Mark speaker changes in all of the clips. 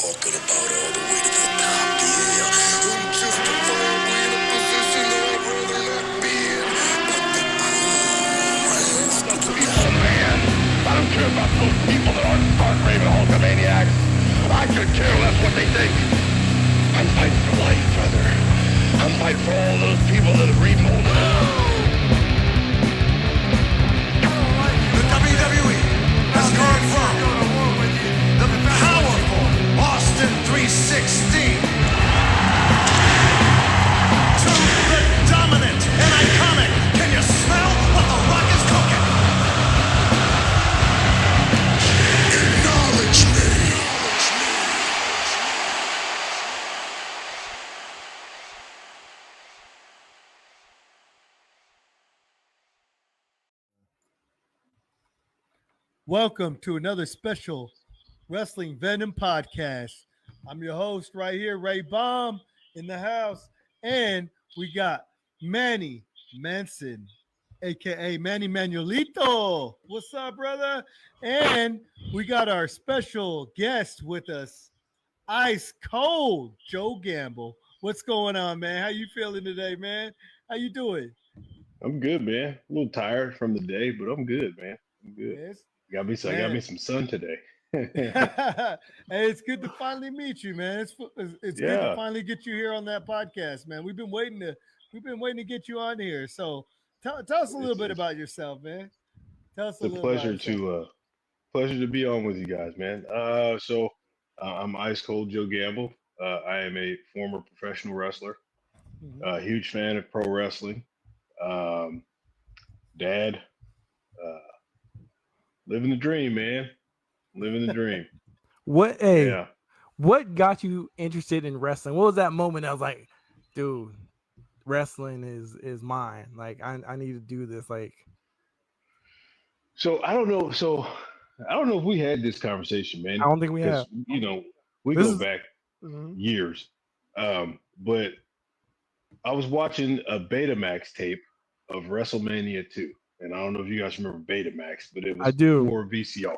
Speaker 1: talking about all the way to the top, yeah. I'm justifiably in a position that I'd rather not be in, but the crew has to be
Speaker 2: people, man. I don't care about those people that aren't raving hulkamaniacs. I could care less what they think. I'm fighting for life, brother. I'm fighting for all those people that have remolded us.
Speaker 3: The WWE has confirmed the powerful Austin 316 to the dominant and iconic. Can you smell what the Rock is cooking?
Speaker 1: acknowledge me.
Speaker 4: Welcome to another special Wrestling Venom podcast. I'm your host right here, RayBomb, in the house. And we got Manny Manson, aka Manny Manuelito. What's up, brother? And we got our special guest with us, Ice Cold Joe Gamble. What's going on, man? How you feeling today, man? How you doing?
Speaker 5: I'm good, man. A little tired from the day, but I'm good, man. I'm good.
Speaker 4: Yes.
Speaker 5: I got me some sun today.
Speaker 4: Hey, it's good to finally meet you, man. It's good to
Speaker 5: Yeah.
Speaker 4: finally get you here on that podcast, man. We've been waiting to get you on here. So tell us a little bit about yourself, man. Tell us
Speaker 5: It's a pleasure to be on with you guys, man. I'm Ice Cold Joe Gamble. I am a former professional wrestler.
Speaker 4: Mhm.
Speaker 5: Huge fan of pro wrestling. Dad, living the dream, man. Living the dream.
Speaker 6: What got you interested in wrestling? What was that moment that was like, dude, wrestling is mine. Like I need to do this. Like,
Speaker 5: So I don't know. I don't know if we had this conversation, man.
Speaker 6: I don't think we have.
Speaker 5: Because we
Speaker 6: This
Speaker 5: go
Speaker 6: is-
Speaker 5: back
Speaker 6: Mhm.
Speaker 5: years. But I was watching a Betamax tape of WrestleMania 2. And I don't know if you guys remember Betamax, but it was
Speaker 6: I do.
Speaker 5: before VCR,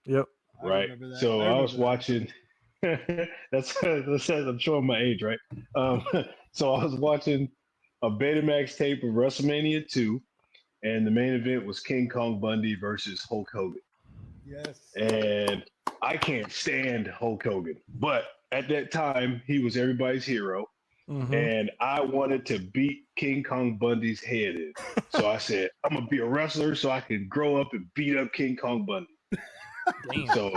Speaker 6: Yep.
Speaker 4: I
Speaker 5: right?
Speaker 4: remember that.
Speaker 5: So I
Speaker 4: remember
Speaker 5: was
Speaker 4: that.
Speaker 5: watching. that's I'm showing my age, right? So I was watching a Betamax tape of WrestleMania 2, and the main event was King Kong Bundy versus Hulk Hogan.
Speaker 4: Yes.
Speaker 5: And I can't stand Hulk Hogan, but at that time he was everybody's hero,
Speaker 6: Mhm.
Speaker 5: and I wanted to beat King Kong Bundy's head in. So I said, I'm gonna be a wrestler so I can grow up and beat up King Kong Bundy.
Speaker 6: Damn.
Speaker 5: So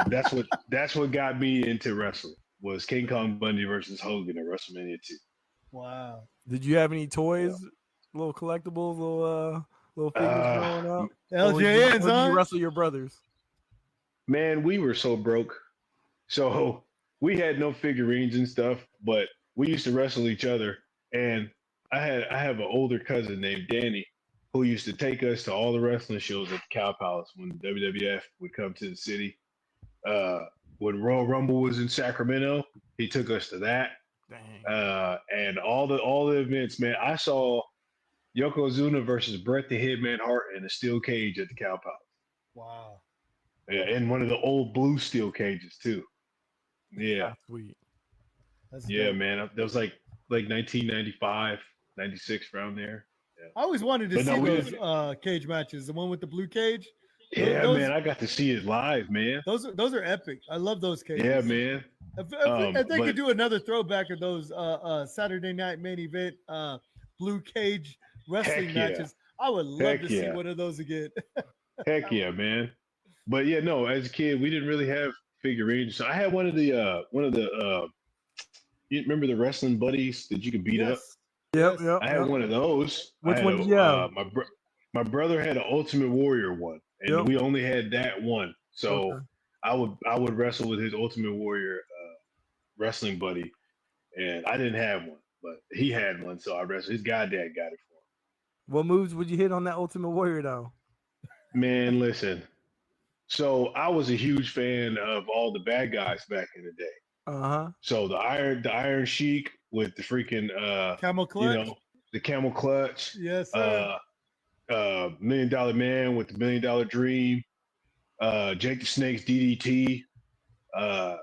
Speaker 5: that's what got me into wrestling was King Kong Bundy versus Hogan at WrestleMania 2.
Speaker 4: Wow.
Speaker 6: Did you have any toys, little collectibles, little figures growing up? Or
Speaker 4: LJNs,
Speaker 6: did you
Speaker 4: huh?
Speaker 6: wrestle your brothers?
Speaker 5: Man, we were so broke. So we had no figurines and stuff, but we used to wrestle each other. And I have an older cousin named Danny who used to take us to all the wrestling shows at the Cow Palace when WWF would come to the city. When Royal Rumble was in Sacramento, he took us to that.
Speaker 6: Dang.
Speaker 5: And all the events, man. I saw Yokozuna versus Bret the Hitman Hart in a steel cage at the Cow Palace.
Speaker 4: Wow.
Speaker 5: Yeah, in one of the old blue steel cages too. Yeah,
Speaker 6: That's sweet.
Speaker 4: That's
Speaker 5: yeah,
Speaker 4: dope.
Speaker 5: man. That was like 1995, 96 around there.
Speaker 4: I always wanted to
Speaker 5: But no,
Speaker 4: see
Speaker 5: we
Speaker 4: those cage matches. The one with the blue cage.
Speaker 5: Yeah,
Speaker 4: Those-
Speaker 5: man. I got to see it live, man.
Speaker 4: Those are epic. I love those cages.
Speaker 5: Yeah, man.
Speaker 4: If they
Speaker 5: but-
Speaker 4: could do another throwback of those Saturday night main event blue cage wrestling
Speaker 5: Heck yeah.
Speaker 4: matches, I would love
Speaker 5: Heck
Speaker 4: to see
Speaker 5: yeah.
Speaker 4: one of those again.
Speaker 5: Heck yeah, man. But yeah, no. As a kid, we didn't really have figurines. So I had one of the. You remember the wrestling buddies that you could beat up?
Speaker 6: Yep.
Speaker 4: Yes.
Speaker 6: Yep.
Speaker 5: I had
Speaker 6: yep.
Speaker 5: one of those.
Speaker 6: Which
Speaker 5: I
Speaker 6: one
Speaker 5: had
Speaker 6: did you have?
Speaker 5: My brother had an Ultimate Warrior one, and
Speaker 6: Yep.
Speaker 5: we only had that one. So
Speaker 6: Okay.
Speaker 5: I would wrestle with his Ultimate Warrior wrestling buddy, and I didn't have one, but he had one, so I wrestled. His goddad got it for
Speaker 6: What moves would you hit on that Ultimate Warrior though?
Speaker 5: him. Man, listen. So I was a huge fan of all the bad guys back in the day.
Speaker 6: Uh-huh.
Speaker 5: So the Iron Sheik with the freaking
Speaker 4: Camel clutch.
Speaker 5: the camel clutch.
Speaker 4: Yes, sir.
Speaker 5: $1 Million Man with the $1 Million Dream, Jake the Snake's DDT,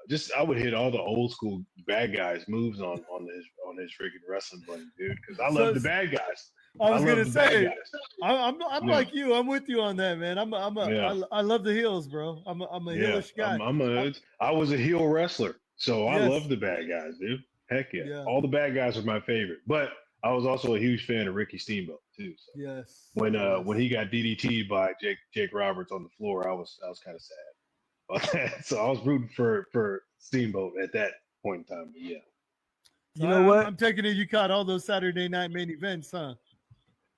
Speaker 5: Just I would hit all the old school bad guys moves on his freaking wrestling button, dude. Because I love
Speaker 4: So
Speaker 5: the bad guys.
Speaker 4: I was
Speaker 5: love
Speaker 4: gonna
Speaker 5: the bad
Speaker 4: say,
Speaker 5: guys.
Speaker 4: I'm
Speaker 5: Yeah.
Speaker 4: like you. I'm with you on that, man.
Speaker 5: Yeah.
Speaker 4: I love the heels, bro. I'm a
Speaker 5: Yeah,
Speaker 4: heelish guy.
Speaker 5: I was a heel wrestler, so I
Speaker 4: Yes.
Speaker 5: love the bad guys, dude. Heck yeah.
Speaker 4: Yeah.
Speaker 5: All the bad guys are my favorite. But I was also a huge fan of Ricky Steamboat too. So
Speaker 4: Yes.
Speaker 5: when he got DDT'd by Jake Roberts on the floor, I was kind of sad about that. So I was rooting for Steamboat at that point in time. But yeah.
Speaker 6: You know what?
Speaker 4: I'm taking it you caught all those Saturday night main events, huh?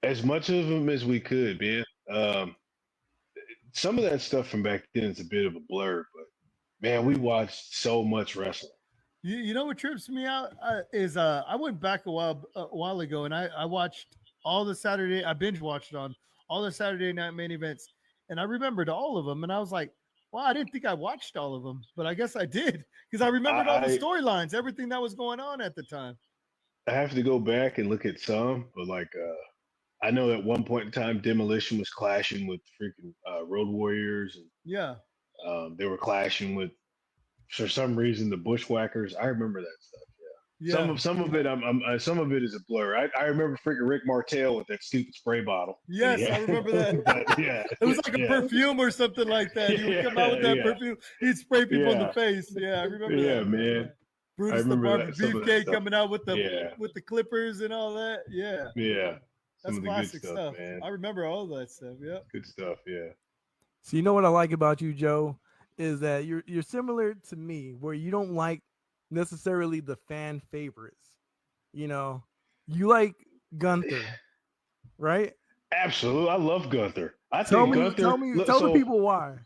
Speaker 5: As much of them as we could, man. Some of that stuff from back then is a bit of a blur, but man, we watched so much wrestling.
Speaker 4: You know what trips me out is I went back a while ago and I watched all the Saturday. I binge watched on all the Saturday night main events, and I remembered all of them. And I was like, "Wow, I didn't think I watched all of them, but I guess I did because I remembered all the storylines, everything that was going on at the time."
Speaker 5: I have to go back and look at some, but like I know at one point in time, Demolition was clashing with freaking Road Warriors, and
Speaker 4: Yeah,
Speaker 5: they were clashing with, for some reason, the Bushwhackers. I remember that stuff. Yeah.
Speaker 4: yeah,
Speaker 5: Some of it, some of it is a blur. I remember freaking Rick Martel with that stupid spray bottle.
Speaker 4: yes,
Speaker 5: Yeah.
Speaker 4: I remember that.
Speaker 5: But, yeah,
Speaker 4: It was like a perfume or something like that. He would come out with that perfume. He'd spray people in the face. Yeah, I remember
Speaker 5: Yeah,
Speaker 4: that.
Speaker 5: man.
Speaker 4: Brutus the
Speaker 5: remember
Speaker 4: Barber
Speaker 5: that- some of that
Speaker 4: Beefcake
Speaker 5: stuff.
Speaker 4: coming out with the
Speaker 5: Yeah.
Speaker 4: clippers and all that. Yeah,
Speaker 5: Yeah.
Speaker 4: that's
Speaker 5: Some of the good
Speaker 4: classic
Speaker 5: stuff,
Speaker 4: stuff.
Speaker 5: man.
Speaker 4: I remember all that stuff. Yeah.
Speaker 5: Good stuff. Yeah.
Speaker 6: So you know what I like about you, Joe, is that you're similar to me, where you don't like necessarily the fan favorites. You know, you like Gunther, right?
Speaker 5: Absolutely. I love Gunther.
Speaker 6: Tell
Speaker 5: Gunther.
Speaker 6: the people why.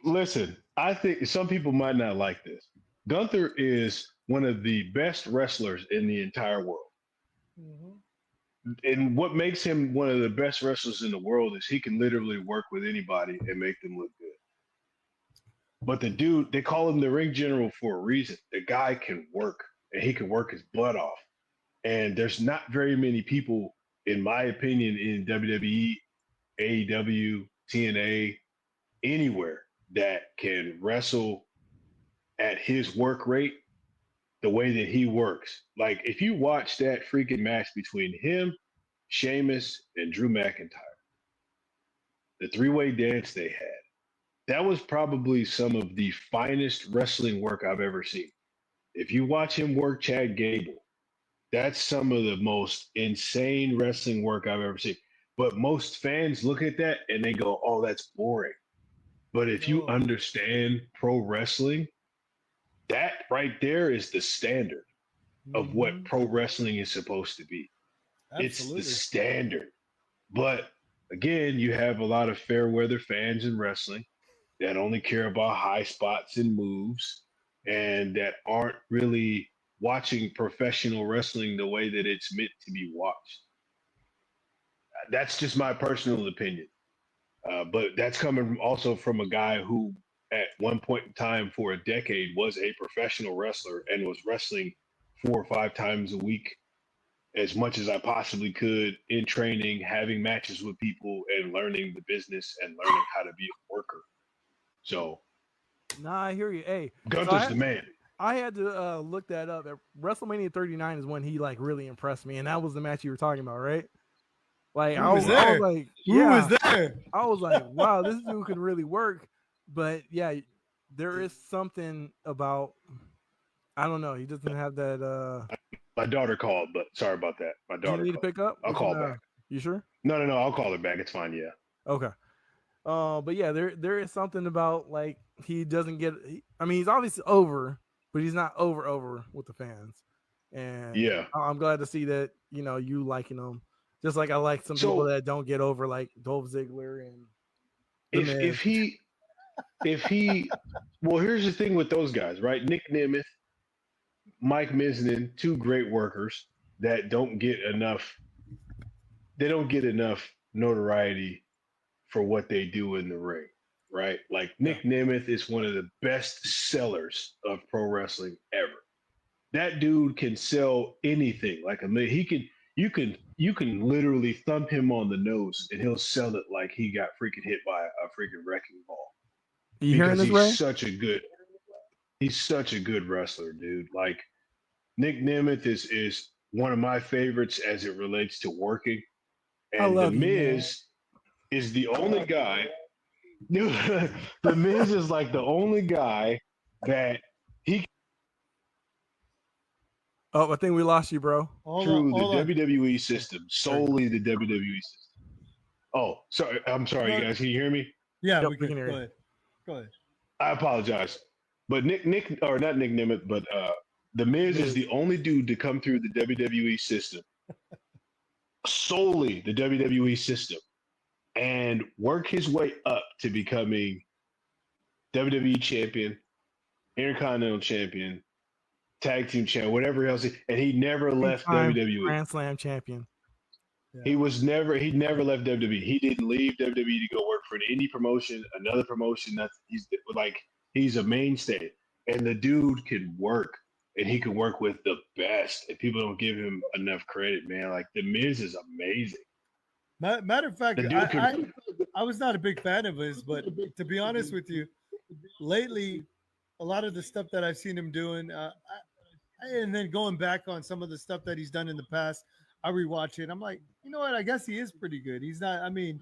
Speaker 5: Listen, I think some people might not like this. Gunther is one of the best wrestlers in the entire world. And what makes him one of the best wrestlers in the world is he can literally work with anybody and make them look good. But the dude, they call him the ring general for a reason. The guy can work, and he can work his butt off. And there's not very many people, in my opinion, in WWE, AEW, TNA, anywhere that can wrestle at his work rate the way that he works. Like, if you watch that freaking match between him, Sheamus, and Drew McIntyre, the three-way dance they had, that was probably some of the finest wrestling work I've ever seen. If you watch him work Chad Gable, that's some of the most insane wrestling work I've ever seen. But most fans look at that and they go, "Oh, that's boring." But if you understand pro wrestling, that right there is the standard of what pro wrestling is supposed to be.
Speaker 4: Absolutely.
Speaker 5: It's the standard. But again, you have a lot of fair weather fans in wrestling that only care about high spots and moves and that aren't really watching professional wrestling the way that it's meant to be watched. That's just my personal opinion. But that's coming also from a guy who at one point in time for a decade was a professional wrestler and was wrestling 4 or 5 times a week as much as I possibly could in training, having matches with people and learning the business and learning how to be a worker. So
Speaker 6: Nah, I hear you. Hey,
Speaker 5: Gunther's the man.
Speaker 6: I had to look that up. At WrestleMania 39 is when he like really impressed me, and that was the match you were talking about, right? Like I was like,
Speaker 4: Who was there?
Speaker 6: I was like, wow, this dude can really work. But yeah, there is something about, I don't know. He doesn't have that.
Speaker 5: My daughter called, but sorry about that. My daughter.
Speaker 6: You need to pick up.
Speaker 5: I'll call back.
Speaker 6: You sure?
Speaker 5: No, I'll call her back. It's fine. Yeah.
Speaker 6: Okay. But yeah, there is something about like he doesn't get. I mean, he's obviously over, but he's not over with the fans. And
Speaker 5: yeah,
Speaker 6: I'm glad to see that you liking him, just like I like some people that don't get over, like Dolph Ziggler and.
Speaker 5: If he, well, here's the thing with those guys, right? Nick Nemeth, Mike Miznen, 2 great workers that don't get enough. They don't get enough notoriety for what they do in the ring, right? Like Nick Nemeth is one of the best sellers of pro wrestling ever. That dude can sell anything. Like you can literally thump him on the nose and he'll sell it like he got freaking hit by a freaking wrecking ball.
Speaker 6: You hearing this, Ray?
Speaker 5: Such a good. He's such a good wrestler, dude. Like Nick Nemeth is one of my favorites as it relates to working.
Speaker 6: I
Speaker 5: And The
Speaker 6: love you, man.
Speaker 5: Miz is the only guy. The Miz is like the only guy that he
Speaker 6: Oh, I think we lost you, bro.
Speaker 5: through the
Speaker 4: Hold on.
Speaker 5: WWE system, solely the WWE system. Oh, sorry. I'm sorry,
Speaker 4: No.
Speaker 5: guys. Can you hear me?
Speaker 4: Yeah,
Speaker 6: Yep,
Speaker 4: we
Speaker 6: we
Speaker 4: can
Speaker 6: can hear
Speaker 4: go
Speaker 6: you.
Speaker 4: ahead. Go ahead.
Speaker 5: I apologize. But Nick, or not Nick Nemeth, but The Miz is the only dude to come through the WWE system, solely the WWE system, and work his way up to becoming WWE champion, Intercontinental champion, tag team champion, whatever else. And he never left
Speaker 6: Two-time
Speaker 5: WWE.
Speaker 6: Grand Slam champion.
Speaker 5: He never left WWE. He didn't leave WWE to go work for an indie promotion, another promotion. He's a mainstay, and the dude can work, and he can work with the best. And people don't give him enough credit, man. Like The Miz is amazing.
Speaker 4: Matter of fact,
Speaker 5: The dude
Speaker 4: I was not a big fan of his, but to be honest with you, lately, a lot of the stuff that I've seen him doing, and then going back on some of the stuff that he's done in the past, I rewatch it. I'm like, you know what? I guess he is pretty good. He's not. I mean,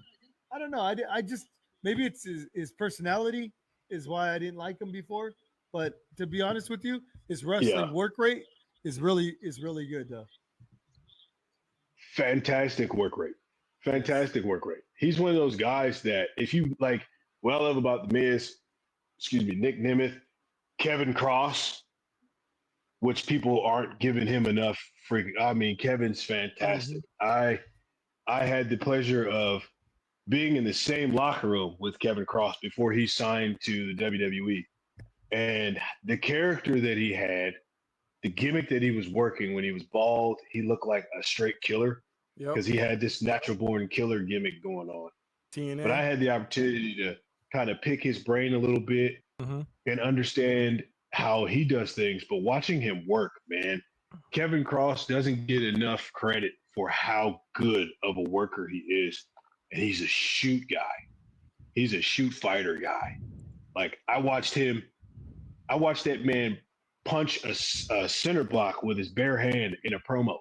Speaker 4: I don't know. I just maybe it's his personality is why I didn't like him before. But to be honest with you, his wrestling work rate is really good though.
Speaker 5: Fantastic work rate. Fantastic work rate. He's one of those guys that if you like, what I love about The Miz, Nick Nemeth, Kevin Cross, which people aren't giving him enough freaking. I mean, Kevin's fantastic. I had the pleasure of being in the same locker room with Kevin Cross before he signed to the WWE. And the character that he had, the gimmick that he was working when he was bald, he looked like a straight killer because he had this natural born killer gimmick going on.
Speaker 6: TNA.
Speaker 5: But I had the opportunity to kind of pick his brain a little bit and understand how he does things. But watching him work, man, Kevin Cross doesn't get enough credit for how good of a worker he is. And he's a shoot guy. He's a shoot fighter guy. Like I watched that man punch a center block with his bare hand in a promo,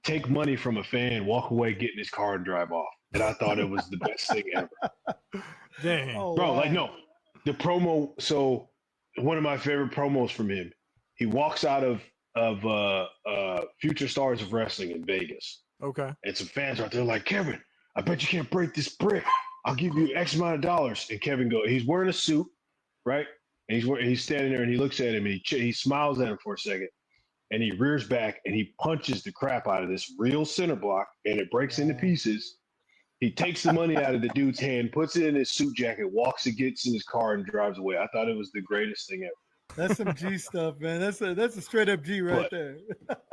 Speaker 5: take money from a fan, walk away, get in his car and drive off. And I thought it was the best thing ever.
Speaker 6: Dang.
Speaker 4: Oh,
Speaker 5: Bro,
Speaker 4: wow.
Speaker 5: like, no, the promo. So one of my favorite promos from him, he walks out of Future Stars of Wrestling in Vegas.
Speaker 6: Okay.
Speaker 5: And some fans out there like, Kevin, I bet you can't break this brick. I'll give you X amount of dollars. And Kevin he's wearing a suit, right? And he's standing there and he looks at him and he smiles at him for a second. And he rears back and he punches the crap out of this real center block and it breaks into pieces. He takes the money out of the dude's hand, puts it in his suit jacket, walks and gets in his car and drives away. I thought it was the greatest thing ever.
Speaker 4: That's some G stuff, man. That's a straight up G right
Speaker 5: But
Speaker 4: there.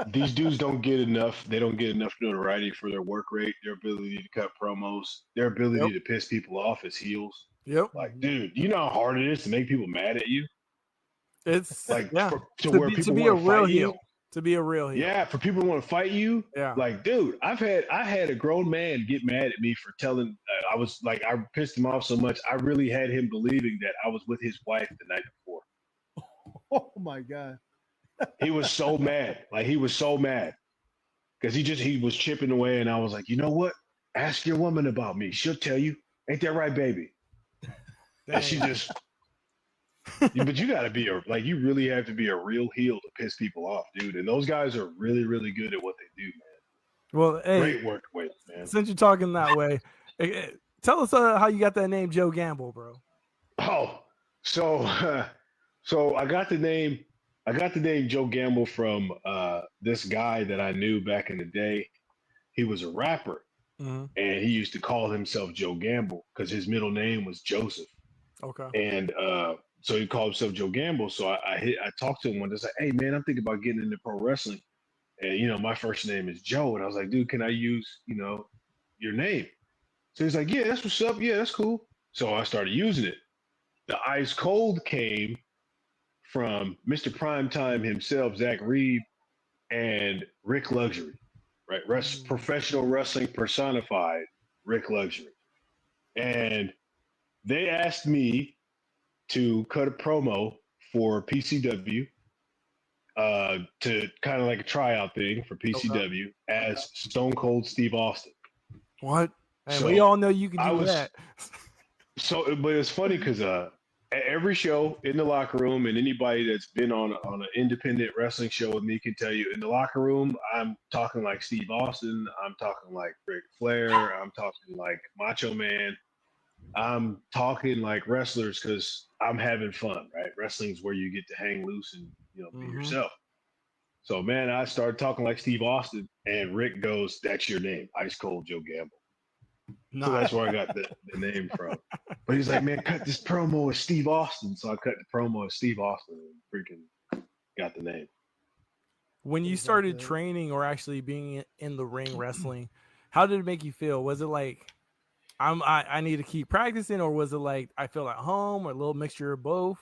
Speaker 5: these dudes don't get enough. They don't get enough notoriety for their work rate, their ability to cut promos, their ability to piss people off as heels.
Speaker 6: Yep.
Speaker 5: Like, dude, you know how hard it is to make people mad at you?
Speaker 6: It's
Speaker 5: Like,
Speaker 6: to
Speaker 5: where
Speaker 6: be,
Speaker 5: people
Speaker 6: to be a
Speaker 5: want
Speaker 6: real
Speaker 5: fight
Speaker 6: heel.
Speaker 5: you.
Speaker 6: To be a real heel.
Speaker 5: Yeah, for people who want to fight you.
Speaker 6: Yeah.
Speaker 5: Like, dude, I had a grown man get mad at me for telling. I pissed him off so much. I really had him believing that I was with his wife the night before.
Speaker 4: Oh my God.
Speaker 5: He was so mad. Like, he was so mad because he was chipping away, and I was like, you know what? Ask your woman about me. She'll tell you. Ain't that right, baby? And she just. But you got to be you really have to be a real heel to piss people off, dude. And those guys are really, really good at what they do, man.
Speaker 6: Well, hey,
Speaker 5: Great work rate, man.
Speaker 6: since you're talking that way, tell us how you got that name Joe Gamble, bro.
Speaker 5: Oh, so I got the name Joe Gamble from this guy that I knew back in the day. He was a rapper, and he used to call himself Joe Gamble because his middle name was Joseph.
Speaker 6: Okay.
Speaker 5: And so he called himself Joe Gamble. So I talked to him one day. I was like, hey, man, I'm thinking about getting into pro wrestling. And, my first name is Joe. And I was like, dude, can I use, your name? So he's like, yeah, that's what's up. Yeah, that's cool. So I started using it. The Ice Cold came from Mr. Primetime himself, Zach Reed, and Rick Luxury, right? Professional wrestling personified Rick Luxury. And they asked me to cut a promo for PCW to kind of like a tryout thing for PCW as Stone Cold Steve Austin.
Speaker 6: What? And
Speaker 5: So
Speaker 6: we all know you can
Speaker 5: I
Speaker 6: do
Speaker 5: was
Speaker 6: that.
Speaker 5: so, but it's funny because at every show in the locker room, and anybody that's been on an independent wrestling show with me can tell you, in the locker room, I'm talking like Steve Austin, I'm talking like Ric Flair, I'm talking like Macho Man, I'm talking like wrestlers because I'm having fun, right? Wrestling's where you get to hang loose and be yourself. So man, I started talking like Steve Austin, and Rick goes, "That's your name, Ice Cold Joe Gamble." So that's where I got the name from. But he's like, "Man, cut this promo as Steve Austin." So I cut the promo as Steve Austin and freaking got the name.
Speaker 6: When you started training or actually being in the ring wrestling, how did it make you feel? Was it like I need to keep practicing, or was it like I feel at home, or a little mixture of both?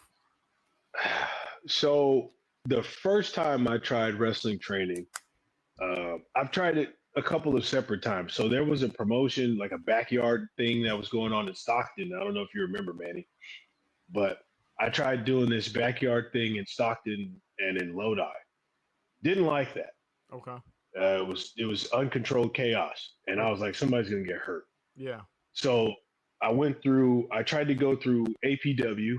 Speaker 5: So the first time I tried wrestling training, I've tried it a couple of separate times. So there was a promotion, like a backyard thing that was going on in Stockton. I don't know if you remember, Manny, but I tried doing this backyard thing in Stockton and in Lodi. Didn't like that.
Speaker 6: Okay.
Speaker 5: It was uncontrolled chaos, and I was like, somebody's gonna get hurt.
Speaker 6: Yeah.
Speaker 5: So I tried to go through APW,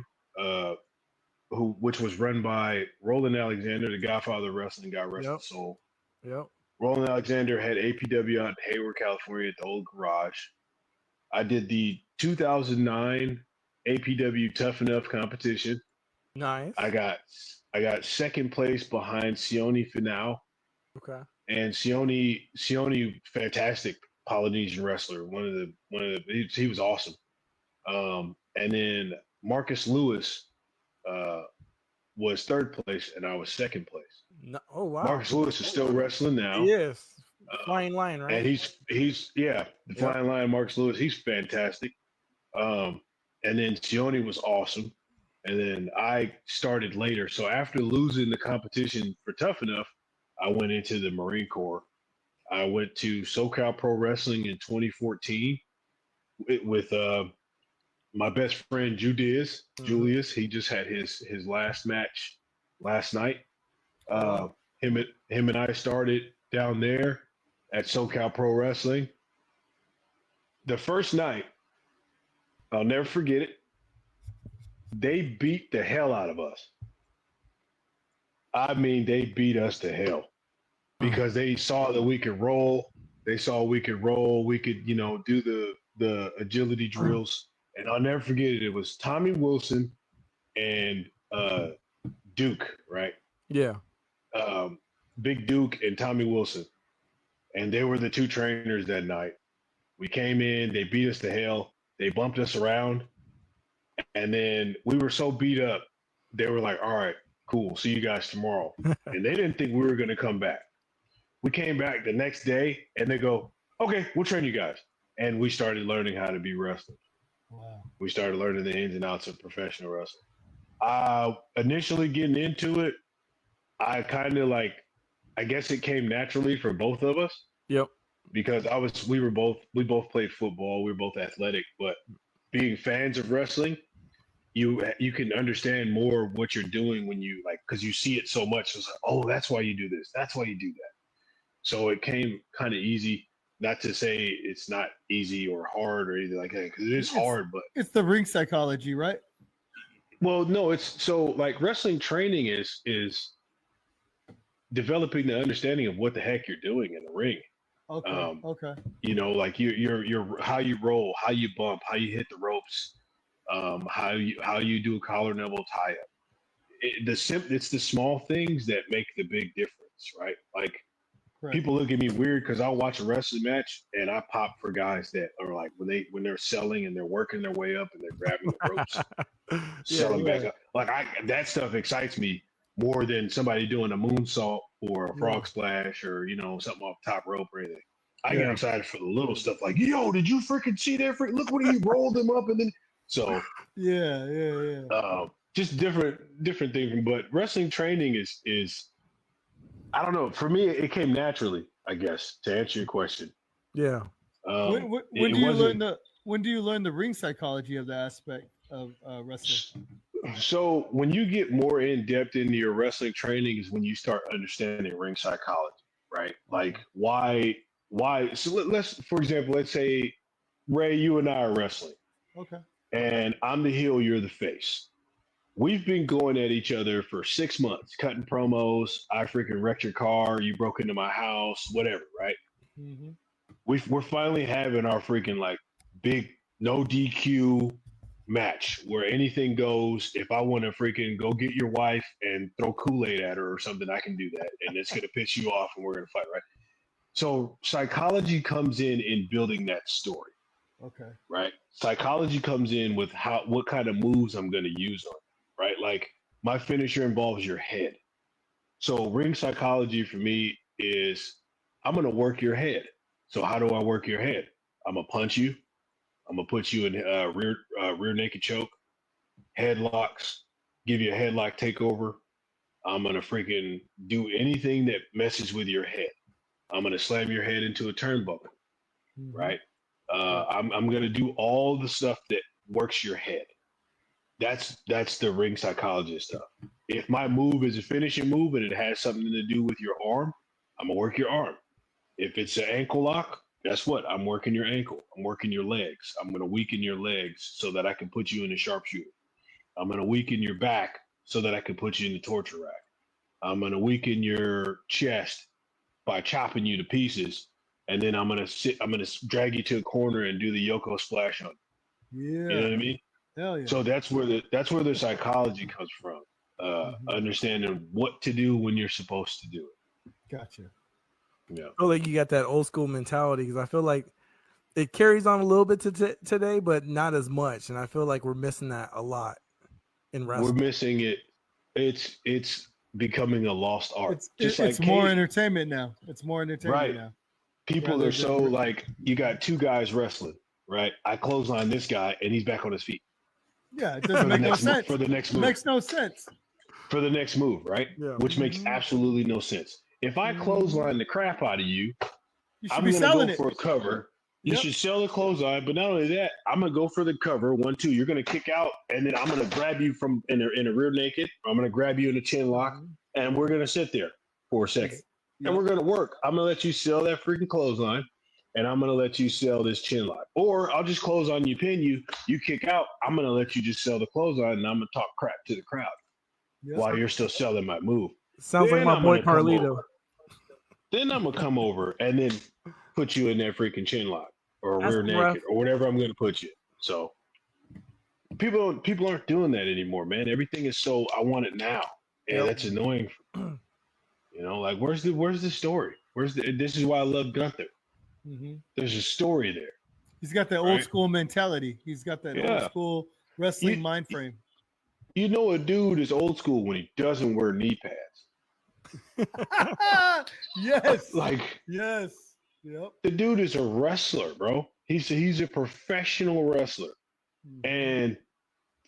Speaker 5: which was run by Roland Alexander, the godfather of wrestling, God rest his soul.
Speaker 6: Yep.
Speaker 5: Roland Alexander had APW out in Hayward, California at the old garage. I did the 2009 APW Tough Enough competition.
Speaker 6: Nice.
Speaker 5: I got second place behind Sione Finau.
Speaker 6: Okay.
Speaker 5: And Sione, fantastic Polynesian wrestler. He was awesome. And then Marcus Lewis was third place, and I was second place.
Speaker 6: No, oh wow.
Speaker 5: Marcus Lewis is still wrestling now.
Speaker 6: Yes. Flying line, right?
Speaker 5: And he's the flying line. Marcus Lewis, he's fantastic. And then Sione was awesome. And then I started later. So after losing the competition for Tough Enough, I went into the Marine Corps. I went to SoCal Pro Wrestling in 2014 with my best friend Julius. He just had his last match last night. Him and I started down there at SoCal Pro Wrestling. The first night, I'll never forget it. They beat the hell out of us. I mean, they beat us to hell because they saw that we could roll. They saw we could roll. We could, do the agility drills. And I'll never forget it. It was Tommy Wilson and Duke, right?
Speaker 6: Yeah.
Speaker 5: Big Duke and Tommy Wilson. And they were the two trainers that night. We came in. They beat us to hell. They bumped us around. And then we were so beat up, they were like, all right, cool. See you guys tomorrow. And they didn't think we were going to come back. We came back the next day, and they go, okay, we'll train you guys. And we started learning how to be wrestlers.
Speaker 4: Wow.
Speaker 5: We started learning the ins and outs of professional wrestling. Initially getting into it, I kind of I guess it came naturally for both of us.
Speaker 6: Yep.
Speaker 5: Because we both played football. We were both athletic, but being fans of wrestling, you can understand more what you're doing when you because you see it so much. It's like, oh, that's why you do this. That's why you do that. So it came kind of easy. Not to say it's not easy or hard or anything like that, because it is hard, but
Speaker 4: it's the ring psychology, right?
Speaker 5: Well, no, it's so wrestling training is developing the understanding of what the heck you're doing in the ring.
Speaker 4: Okay. Okay.
Speaker 5: You're how you roll, how you bump, how you hit the ropes, how you do a collar and elbow tie up. It's the small things that make the big difference, right? People look at me weird because I'll watch a wrestling match and I pop for guys that are when they're selling and they're working their way up and they're grabbing the ropes, selling back up. That stuff excites me more than somebody doing a moonsault or a frog splash or something off the top rope or anything. I get excited for the little stuff like, yo, did you freaking see that? Look what he rolled him up and then so just different things. But wrestling training is I don't know. For me, it came naturally, I guess, to answer your question.
Speaker 6: Yeah.
Speaker 4: When do you learn the ring psychology of the aspect of wrestling?
Speaker 5: So when you get more in depth into your wrestling training is when you start understanding ring psychology, right? Like why? So let's, for example, let's say Ray, you and I are wrestling,
Speaker 4: Okay.
Speaker 5: and I'm the heel, you're the face. We've been going at each other for 6 months, cutting promos. I freaking wrecked your car. You broke into my house, whatever, right?
Speaker 4: Mm-hmm.
Speaker 5: We're finally having our freaking like big no DQ match where anything goes. If I want to freaking go get your wife and throw Kool-Aid at her or something, I can do that. And it's going to piss you off and we're going to fight, right? So psychology comes in building that story,
Speaker 4: Okay.
Speaker 5: right? Psychology comes in with what kind of moves I'm going to use on you, right? Like my finisher involves your head. So ring psychology for me is I'm going to work your head. So how do I work your head? I'm going to punch you. I'm going to put you in rear naked choke, headlocks, give you a headlock takeover. I'm going to freaking do anything that messes with your head. I'm going to slam your head into a turnbuckle, right? I'm going to do all the stuff that works your head. That's the ring psychology stuff. If my move is a finishing move and it has something to do with your arm, I'm gonna work your arm. If it's an ankle lock, guess what? I'm working your ankle. I'm working your legs. I'm gonna weaken your legs so that I can put you in a sharpshooter. I'm gonna weaken your back so that I can put you in the torture rack. I'm gonna weaken your chest by chopping you to pieces, and then I'm gonna drag you to a corner and do the Yoko splash on you.
Speaker 4: Yeah.
Speaker 5: You know what I mean?
Speaker 4: Hell yeah.
Speaker 5: So that's where the psychology comes from. Understanding what to do when you're supposed to do it.
Speaker 4: Gotcha.
Speaker 5: Yeah.
Speaker 6: I feel like you got that old school mentality because I feel like it carries on a little bit to today, but not as much. And I feel like we're missing that a lot in wrestling.
Speaker 5: We're missing it. It's becoming a lost art.
Speaker 4: It's more entertainment now. It's more entertainment
Speaker 5: right
Speaker 4: now.
Speaker 5: People are so like, you got two guys wrestling, right? I clothesline this guy and he's back on his feet.
Speaker 4: Yeah, it doesn't make no sense.
Speaker 5: For the next move.
Speaker 4: It makes no sense.
Speaker 5: For the next move, right?
Speaker 6: Yeah.
Speaker 5: Which makes absolutely no sense. If I clothesline the crap out of you, I'm going to go for a cover. You should sell the clothesline, but not only that, I'm going to go for the cover. 1, 2. You're going to kick out, and then I'm going to grab you from in a rear naked. I'm going to grab you in a chin lock, and we're going to sit there for a second. And we're going to work. I'm going to let you sell that freaking clothesline, and I'm going to let you sell this chin lock. Or I'll just close on you, pin you, you kick out. I'm going to let you just sell the clothesline, and I'm going to talk crap to the crowd while you're still selling my move.
Speaker 6: Sounds like my boy Carlito.
Speaker 5: Then I'm going to come over and then put you in that freaking chin lock or rear naked or whatever I'm going to put you. So people aren't doing that anymore, man. Everything is so, I want it now. And that's annoying. You know, like where's the story? This is why I love Gunther. There's a story there.
Speaker 4: He's got that old school mentality. He's got that old school wrestling mind frame.
Speaker 5: You know, a dude is old school when he doesn't wear knee pads.
Speaker 4: Yes.
Speaker 5: Yes.
Speaker 4: Yep.
Speaker 5: The dude is a wrestler, bro. He's a professional wrestler. And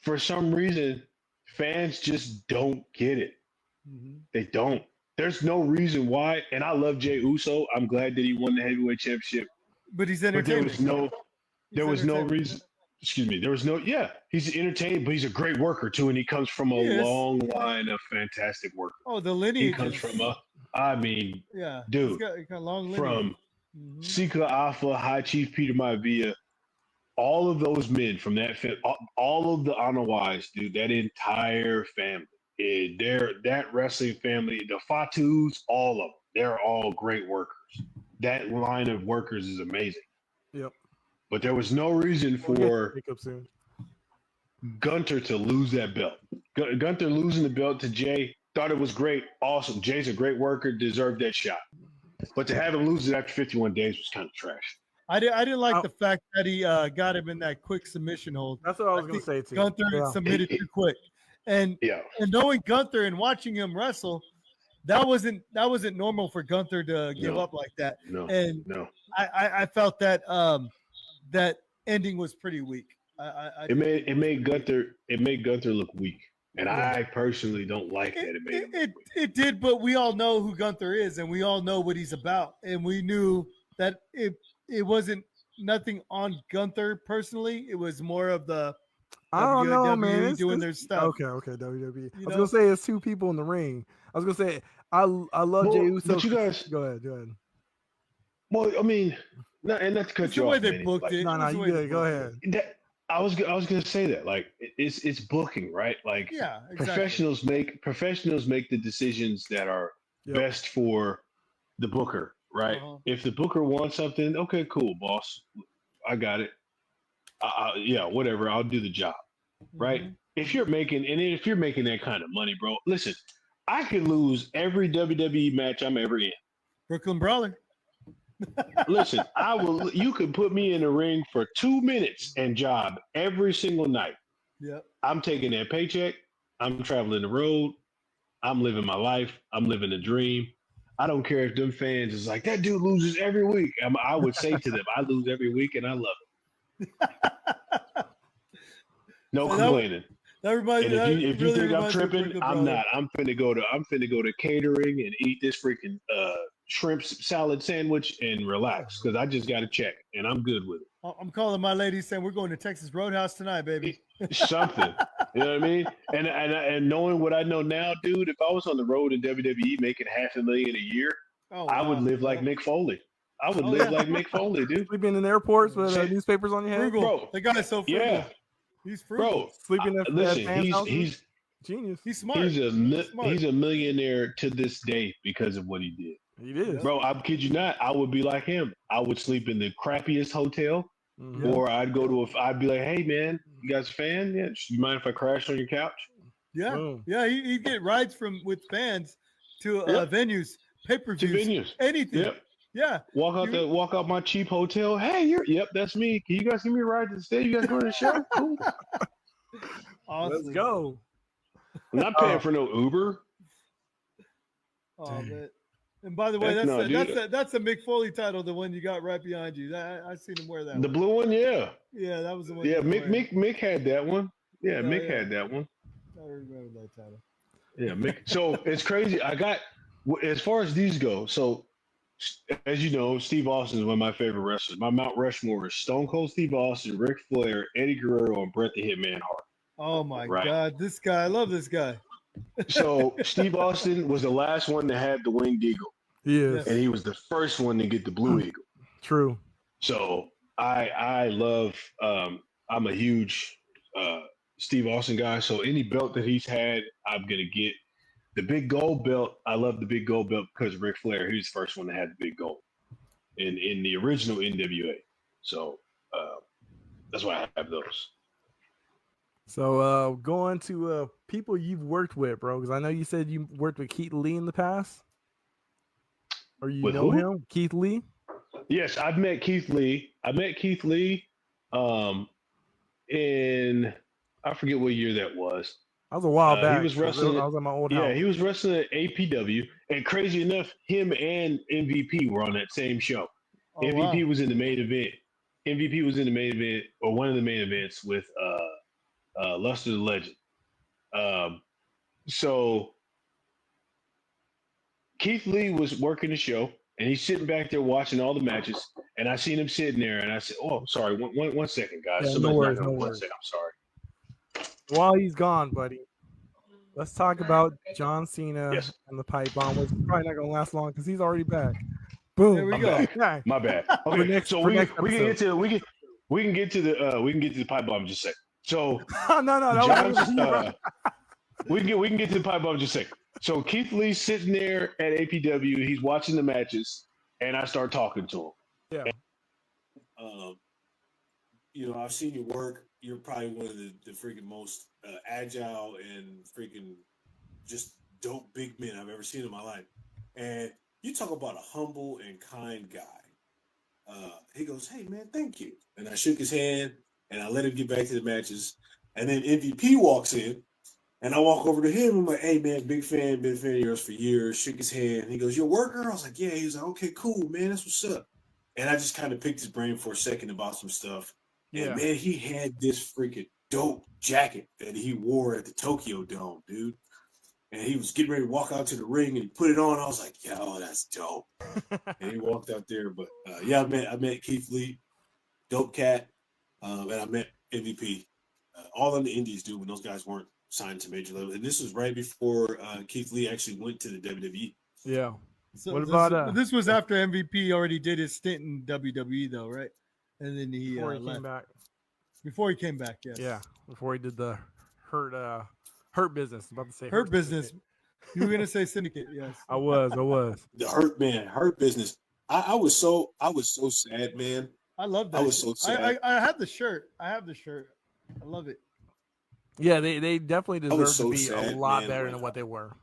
Speaker 5: for some reason, fans just don't get it. They don't. There's no reason why. And I love Jey Uso. I'm glad that he won the heavyweight championship.
Speaker 4: But he's entertaining.
Speaker 5: But there was no reason. Excuse me. There was no. Yeah, he's entertaining, but he's a great worker too, and he comes from a long line of fantastic workers.
Speaker 4: Oh, the lineage.
Speaker 5: He comes from dude,
Speaker 4: he's got a long lineage.
Speaker 5: From Sika Alpha, High Chief Peter Maivia, all of those men from that all of the Anawais, dude, that entire family, that wrestling family, the Fatus, all of them, they're all great workers. That line of workers is amazing.
Speaker 6: Yep.
Speaker 5: But there was no reason for Gunther to lose that belt. Gunther losing the belt to Jey, thought it was great. Awesome. Jey's a great worker, deserved that shot. But to have him lose it after 51 days was kind of trash.
Speaker 4: I didn't like the fact that he got him in that quick submission hold.
Speaker 6: That's what I was going to say too.
Speaker 4: Gunther submitted too quick. And knowing Gunther and watching him wrestle, that wasn't normal for Gunther to give up like that. I felt that that ending was pretty weak.
Speaker 5: It made Gunther look weak, and I personally don't like that.
Speaker 4: It did, but we all know who Gunther is, and we all know what he's about, and we knew that it wasn't nothing on Gunther personally. It was more of the
Speaker 6: I don't know, man.
Speaker 4: WWE
Speaker 6: It's
Speaker 4: doing their stuff.
Speaker 6: Okay, WWE.
Speaker 4: You
Speaker 6: I was
Speaker 4: know?
Speaker 6: gonna say it's two people in the ring. I was gonna say I love Jey
Speaker 5: Well,
Speaker 6: Uso.
Speaker 5: but you guys,
Speaker 6: Go ahead.
Speaker 5: well, I mean, not to cut
Speaker 4: It's
Speaker 5: you
Speaker 4: the
Speaker 5: off,
Speaker 4: way they
Speaker 5: Manny,
Speaker 4: booked
Speaker 5: like,
Speaker 4: it.
Speaker 6: No,
Speaker 4: It's the
Speaker 6: you
Speaker 4: way they
Speaker 6: good. Go
Speaker 4: booked
Speaker 6: ahead.
Speaker 5: that I was gonna say that, like, it's booking, right? Like,
Speaker 4: Yeah, exactly.
Speaker 5: professionals make the decisions that are
Speaker 6: Yep.
Speaker 5: best for the booker, right?
Speaker 4: Uh-huh.
Speaker 5: If the booker wants something, okay, cool, boss, I got it. Yeah, whatever, I'll do the job, right?
Speaker 4: Mhm.
Speaker 5: If you're making that kind of money, bro, listen, I could lose every WWE match I'm ever in.
Speaker 4: Brooklyn Brawler.
Speaker 5: Listen, I will. You could put me in the ring for 2 minutes and job every single night.
Speaker 4: Yep.
Speaker 5: I'm taking that paycheck. I'm traveling the road. I'm living my life. I'm living a dream. I don't care if them fans is like, that dude loses every week. I would say to them, I lose every week and I love it. No
Speaker 4: So that-
Speaker 5: complaining.
Speaker 4: That reminds
Speaker 5: And
Speaker 4: me.
Speaker 5: if you think I'm tripping, I'm not. I'm finna go to catering and eat this freaking shrimp salad sandwich and relax because I just got a check and I'm good with it.
Speaker 4: I'm calling my lady saying we're going to Texas Roadhouse tonight, baby.
Speaker 5: Something, you know what I mean? And knowing what I know now, dude, if I was on the road in WWE making $500,000 a year,
Speaker 4: Oh,
Speaker 5: I would
Speaker 4: wow.
Speaker 5: live like Mick Foley. I would
Speaker 4: Oh,
Speaker 5: live
Speaker 4: yeah.
Speaker 5: like Mick Foley, dude.
Speaker 6: Sleeping in airports with
Speaker 5: Say-
Speaker 6: newspapers on your head.
Speaker 4: Frugal.
Speaker 5: Bro.
Speaker 4: The guy's so frugal.
Speaker 5: Yeah,
Speaker 4: He's frugal.
Speaker 5: bro.
Speaker 6: Sleeping at
Speaker 5: Listen,
Speaker 6: fans' houses.
Speaker 5: he's
Speaker 6: Genius.
Speaker 4: He's smart.
Speaker 5: he's a
Speaker 4: Smart.
Speaker 5: he's a millionaire to this day because of what he did.
Speaker 6: He is.
Speaker 5: Bro, I kid you not, I would be like him. I would sleep in the crappiest hotel,
Speaker 6: Mhm.
Speaker 5: or I'd be like, hey man, you guys a fan? Yeah, you mind if I crash on your couch?
Speaker 4: Yeah.
Speaker 6: Boom.
Speaker 4: Yeah. He'd get rides with fans to
Speaker 5: Yep.
Speaker 4: venues, pay per
Speaker 5: To
Speaker 4: views,
Speaker 5: venues.
Speaker 4: anything.
Speaker 5: Yep.
Speaker 4: Yeah.
Speaker 5: Walk out my cheap hotel. Hey, yep, that's me. Can you guys give me a ride to the stage? You guys going to the show? Cool.
Speaker 4: Awesome.
Speaker 6: Let's go.
Speaker 5: I'm not paying for no Uber.
Speaker 4: Oh man. And by the way,
Speaker 5: Heck no, dude.
Speaker 4: that's a Mick Foley title, the one you got right behind you. I seen him wear that.
Speaker 5: The
Speaker 4: one.
Speaker 5: blue one, yeah.
Speaker 4: Yeah, that was the one.
Speaker 5: Yeah,
Speaker 4: you were wearing.
Speaker 5: Mick had that one. Yeah,
Speaker 4: Yeah,
Speaker 5: Mick
Speaker 4: yeah.
Speaker 5: had that one.
Speaker 4: I remember that title.
Speaker 5: Yeah, Mick. So it's crazy. As far as these go, so as you know, Steve Austin is one of my favorite wrestlers. My Mount Rushmore is Stone Cold Steve Austin, Ric Flair, Eddie Guerrero, and Bret the Hitman Hart.
Speaker 4: Oh my
Speaker 5: Right.
Speaker 4: God, this guy! I love this guy.
Speaker 5: So Steve Austin was the last one to have the winged eagle,
Speaker 6: He is.
Speaker 4: Yes.
Speaker 5: and he was the first one to get the blue eagle.
Speaker 6: True.
Speaker 5: So I love. I'm a huge Steve Austin guy. So any belt that he's had, I'm gonna get. The big gold belt, I love the big gold belt because Ric Flair, he was the first one to have the big gold in the original NWA. So that's why I have those.
Speaker 6: So going to people you've worked with, bro, because I know you said you worked with Keith Lee in the past. Or you
Speaker 5: With
Speaker 6: know
Speaker 5: who?
Speaker 6: him? Keith Lee?
Speaker 5: Yes, I've met Keith Lee. In I forget what year that was.
Speaker 6: That was a while back.
Speaker 5: He was wrestling.
Speaker 6: I was at my old
Speaker 5: Yeah,
Speaker 6: house.
Speaker 5: he was wrestling at APW, and crazy enough, him and MVP were on that same show.
Speaker 4: Oh,
Speaker 5: MVP
Speaker 4: wow.
Speaker 5: was in the main event. MVP was in the main event, or one of the main events with Luster the Legend. So Keith Lee was working the show, and he's sitting back there watching all the matches. And I seen him sitting there, and I said, "Oh, I'm sorry. One second, guys.
Speaker 6: Yeah,
Speaker 5: Somebody's
Speaker 6: no worries,
Speaker 5: knocking on
Speaker 6: no
Speaker 5: one
Speaker 6: worries.
Speaker 5: second. I'm sorry."
Speaker 6: While he's gone, buddy, let's talk about John Cena
Speaker 5: Yes.
Speaker 6: and the pipe bomb. It's probably not gonna last long because he's already back. Boom.
Speaker 4: There we
Speaker 5: I'm
Speaker 4: go.
Speaker 5: back.
Speaker 6: Yeah.
Speaker 5: My bad.
Speaker 6: For
Speaker 5: Okay,
Speaker 6: next-
Speaker 5: so
Speaker 6: for
Speaker 5: we
Speaker 6: next
Speaker 5: can get
Speaker 6: episode.
Speaker 5: to we can get to the pipe bomb in just a second. So
Speaker 6: no, that
Speaker 5: John's,
Speaker 6: was
Speaker 5: we can get to the pipe bomb in just a second. So Keith Lee's sitting there at APW. He's watching the matches, and I start talking to him.
Speaker 7: I've seen you work. You're probably one of the freaking most agile and freaking just dope big men I've ever seen in my life. And you talk about a humble and kind guy. He goes, "Hey man, thank you." And I shook his hand and I let him get back to the matches. And then MVP walks in and I walk over to him. I'm like, "Hey man, big fan, been a fan of yours for years." Shook his hand. He goes, "You're a worker?" I was like, "Yeah." He was like, "Okay, cool, man. That's what's up." And I just kind of picked his brain for a second about some stuff.
Speaker 6: Yeah.
Speaker 7: And man, he had this freaking dope jacket that he wore at the Tokyo Dome, dude. And he was getting ready to walk out to the ring and he put it on. I was like, "Yo, that's dope." And he walked out there. But I met Keith Lee, dope cat, and I met MVP. all on the indies, dude, when those guys weren't signed to major level. And this was right before Keith Lee actually went to the WWE.
Speaker 6: Yeah.
Speaker 4: So
Speaker 6: What
Speaker 4: this,
Speaker 6: about
Speaker 4: this was after MVP already did his stint in WWE, though, right? And then he
Speaker 6: before he
Speaker 4: left.
Speaker 6: came back?
Speaker 4: Before he came back, yes.
Speaker 6: Yeah, before he did the hurt business. I'm about to say
Speaker 4: Hurt business.
Speaker 6: Syndicate.
Speaker 4: You were gonna say Syndicate, yes.
Speaker 6: I was.
Speaker 7: The Hurt Business. I was so sad, man.
Speaker 4: I love that.
Speaker 7: I was so sad.
Speaker 4: I have the shirt. I love it.
Speaker 6: Yeah, they definitely deserve
Speaker 7: so
Speaker 6: to be
Speaker 7: sad,
Speaker 6: a lot
Speaker 7: man,
Speaker 6: better
Speaker 7: when
Speaker 6: than what they were.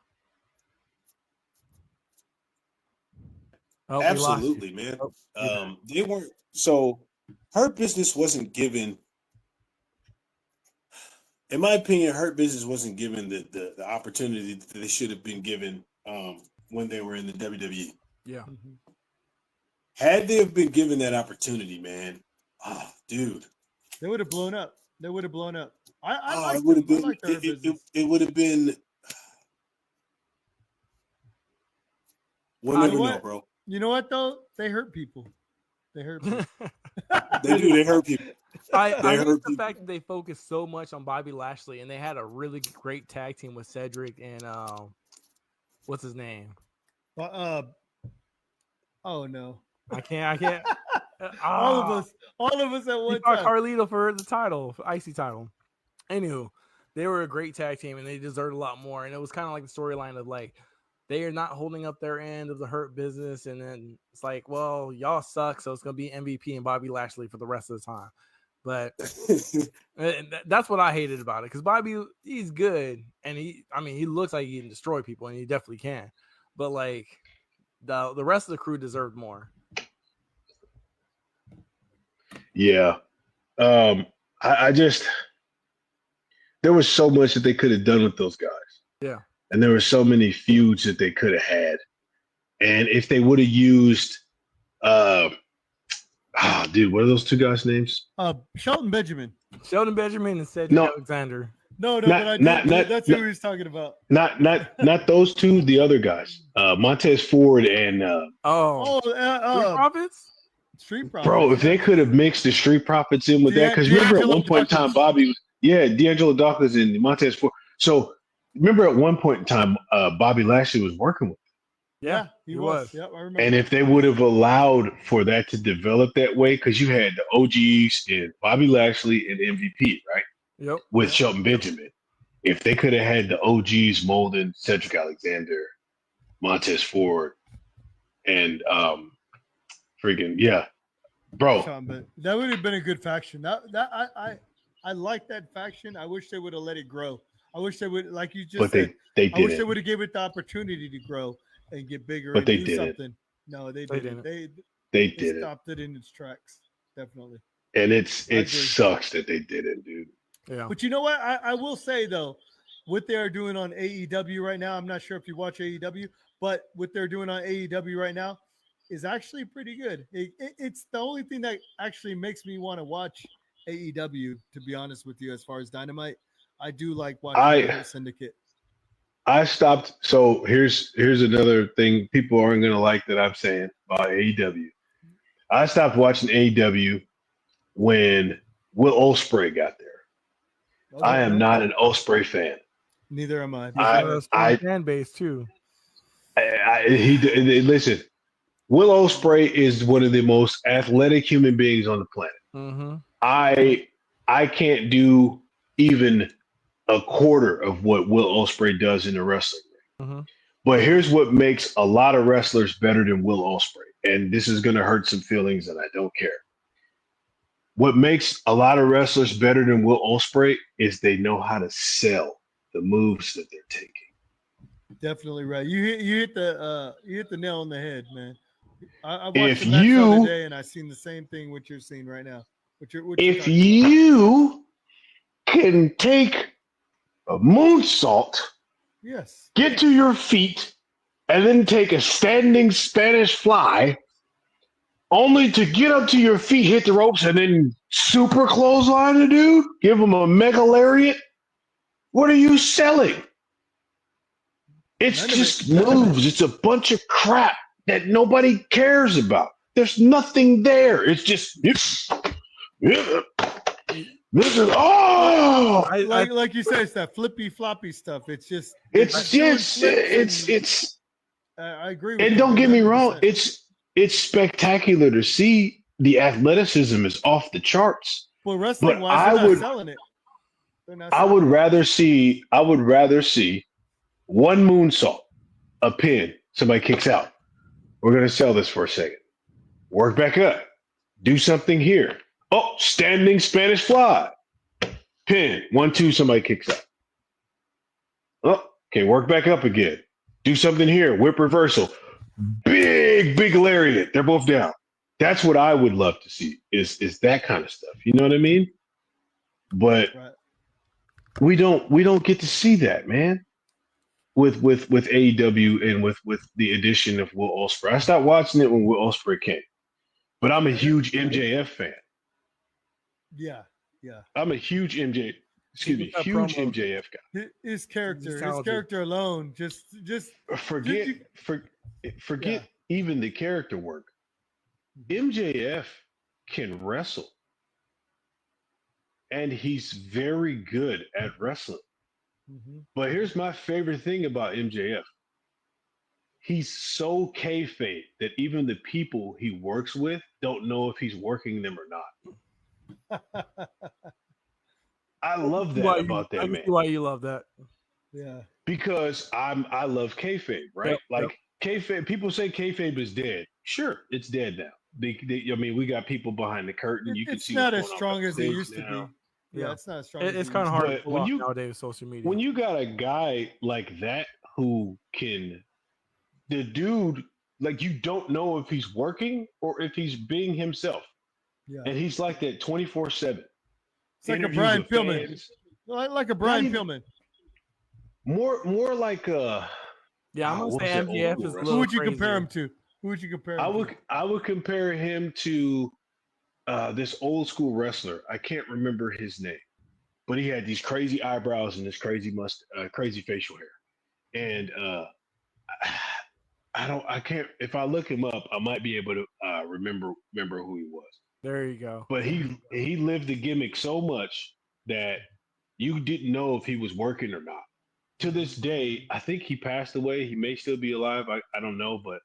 Speaker 6: Oh,
Speaker 7: Absolutely, man. They weren't. So Hurt Business wasn't given. In my opinion, Hurt Business wasn't given the opportunity that they should have been given when they were in the WWE.
Speaker 6: Yeah.
Speaker 4: Mm-hmm.
Speaker 7: Had they have been given that opportunity, man, dude,
Speaker 4: They would have blown up. I
Speaker 7: it would have been. It would have been. We'll never know, bro.
Speaker 4: You know what though? They hurt people.
Speaker 7: They do. They hurt people.
Speaker 6: I hate the fact that they focused so much on Bobby Lashley, and they had a really great tag team with Cedric and what's his name?
Speaker 4: Oh no!
Speaker 6: I can't.
Speaker 4: all of us at one time.
Speaker 6: Carlito for the title, for IC title. Anywho, they were a great tag team, and they deserved a lot more. And it was kind of like the storyline of like they are not holding up their end of the Hurt Business, and then it's like, well, y'all suck, so it's gonna be MVP and Bobby Lashley for the rest of the time. But that's what I hated about it, because Bobby, he's good, and he looks like he can destroy people, and he definitely can. But like the rest of the crew deserved more.
Speaker 5: Yeah. I just, there was so much that they could have done with those guys.
Speaker 6: Yeah.
Speaker 5: And there were so many feuds that they could have had. And if they would have used, dude, what are those two guys' names?
Speaker 4: Shelton Benjamin
Speaker 6: and Cedric Alexander.
Speaker 4: No, that's who he's talking about.
Speaker 5: Not those two, the other guys. Montez Ford and
Speaker 4: Street Profits.
Speaker 5: Bro, if they could have mixed the Street Profits in with that, because remember at one point in time, D'Angelo Dawkins and Montez Ford. So remember at one point in time, Bobby Lashley was working with them.
Speaker 4: Yeah, he was. Yep, I remember.
Speaker 5: And if they would have allowed for that to develop that way, because you had the OGs and Bobby Lashley and MVP, right?
Speaker 6: Yep.
Speaker 5: With Shelton Benjamin. If they could have had the OGs molding Cedric Alexander, Montez Ford, and bro.
Speaker 4: That would have been a good faction. I like that faction. I wish they would have let it grow. I wish they would, like you just said.
Speaker 5: They
Speaker 4: I wish they would have given it the opportunity to grow and get bigger.
Speaker 5: But
Speaker 4: and
Speaker 5: they
Speaker 4: do
Speaker 5: didn't.
Speaker 4: Something. No, they didn't.
Speaker 5: They did
Speaker 4: stopped it in its tracks. Definitely.
Speaker 5: And it sucks that they didn't, dude.
Speaker 6: Yeah.
Speaker 4: But you know what? I will say though, what they are doing on AEW right now, I'm not sure if you watch AEW, but what they're doing on AEW right now is actually pretty good. It's the only thing that actually makes me want to watch AEW, to be honest with you, as far as Dynamite. I do like watching Syndicate.
Speaker 5: I stopped. So here's another thing people aren't going to like that I'm saying about AEW. I stopped watching AEW when Will Ospreay got there. Okay. I am not an Ospreay fan.
Speaker 4: Neither am I.
Speaker 6: I fan base too.
Speaker 5: Listen. Will Ospreay is one of the most athletic human beings on the planet.
Speaker 6: Mm-hmm.
Speaker 5: I can't do even a quarter of what Will Ospreay does in the wrestling ring.
Speaker 6: Mm-hmm.
Speaker 5: But here's what makes a lot of wrestlers better than Will Ospreay. And this is going to hurt some feelings, and I don't care. What makes a lot of wrestlers better than Will Ospreay is they know how to sell the moves that they're taking.
Speaker 4: Definitely right. You hit the nail on the head, man. I watched the match the other day, and I seen the same thing what you're seeing right now.
Speaker 5: If you can take a moonsault,
Speaker 4: yes,
Speaker 5: get to your feet, and then take a standing Spanish fly, only to get up to your feet, hit the ropes, and then super clothesline a dude, give him a mega lariat, what are you selling? It's just moves. It's a bunch of crap that nobody cares about. There's nothing there. It's just This is
Speaker 4: like you said, it's that flippy floppy stuff. It's just
Speaker 5: it's
Speaker 4: doing
Speaker 5: just
Speaker 4: flips
Speaker 5: it's
Speaker 4: I agree with
Speaker 5: and
Speaker 4: you.
Speaker 5: don't get me wrong,
Speaker 4: 100%.
Speaker 5: it's spectacular to see. The athleticism is off the charts.
Speaker 4: Well, wrestling
Speaker 5: But
Speaker 4: wise, they're not selling it. They're not
Speaker 5: I
Speaker 4: selling
Speaker 5: would
Speaker 4: it.
Speaker 5: rather see one moonsault, a pin, somebody kicks out. We're gonna sell this for a second. Work back up. Do something here. Oh, standing Spanish fly. Pin. 1, 2, somebody kicks out. Oh, okay, work back up again. Do something here. Whip reversal. Big lariat. They're both down. That's what I would love to see is that kind of stuff. You know what I mean? But
Speaker 4: Right.
Speaker 5: we don't get to see that, man. With AEW and with the addition of Will Ospreay. I stopped watching it when Will Ospreay came. But I'm a huge MJF fan.
Speaker 4: Yeah.
Speaker 5: I'm a huge huge MJF guy.
Speaker 4: His character alone, just
Speaker 5: Forget
Speaker 4: Yeah.
Speaker 5: even the character work. MJF can wrestle. And he's very good at wrestling.
Speaker 4: Mhm.
Speaker 5: But here's my favorite thing about MJF. He's so kayfabe that even the people he works with don't know if he's working them or not. I love that about that
Speaker 6: I
Speaker 5: man.
Speaker 6: can see why you love that.
Speaker 4: Yeah.
Speaker 5: Because I love kayfabe, right?
Speaker 6: Yep.
Speaker 5: Kayfabe. People say kayfabe is dead. Sure, it's dead now. I mean, we got people behind the curtain. You can
Speaker 4: It's
Speaker 5: see
Speaker 4: not
Speaker 5: what's
Speaker 4: as
Speaker 5: going
Speaker 4: strong
Speaker 5: on
Speaker 4: as it
Speaker 5: backstage
Speaker 4: used to
Speaker 5: now.
Speaker 4: be. Yeah, it's not as strong.
Speaker 6: It's kind of hard to
Speaker 5: But
Speaker 6: pull
Speaker 5: when
Speaker 6: off
Speaker 5: you-
Speaker 6: nowadays with social media.
Speaker 5: When you got a guy like that who can, the dude, like you don't know if he's working or if he's being himself,
Speaker 4: Yeah.
Speaker 5: and he's like that 24/7.
Speaker 4: It's like a
Speaker 5: Interviews
Speaker 4: Brian
Speaker 5: with
Speaker 4: Pillman.
Speaker 5: fans.
Speaker 4: Like a Brian
Speaker 5: even-
Speaker 4: Pillman.
Speaker 5: More like a.
Speaker 6: Yeah, I'm
Speaker 5: What's
Speaker 6: gonna say
Speaker 5: that old
Speaker 6: MJF
Speaker 5: school
Speaker 6: is a
Speaker 5: wrestler?
Speaker 6: little
Speaker 4: Who would you
Speaker 6: crazier.
Speaker 4: compare him to? Who would you compare him to?
Speaker 5: I would compare him to this old school wrestler. I can't remember his name, but he had these crazy eyebrows and this crazy facial hair. And I can't. If I look him up, I might be able to remember who he was.
Speaker 6: There you go.
Speaker 5: But he lived the gimmick so much that you didn't know if he was working or not. To this day, I think he passed away. He may still be alive. I don't know, but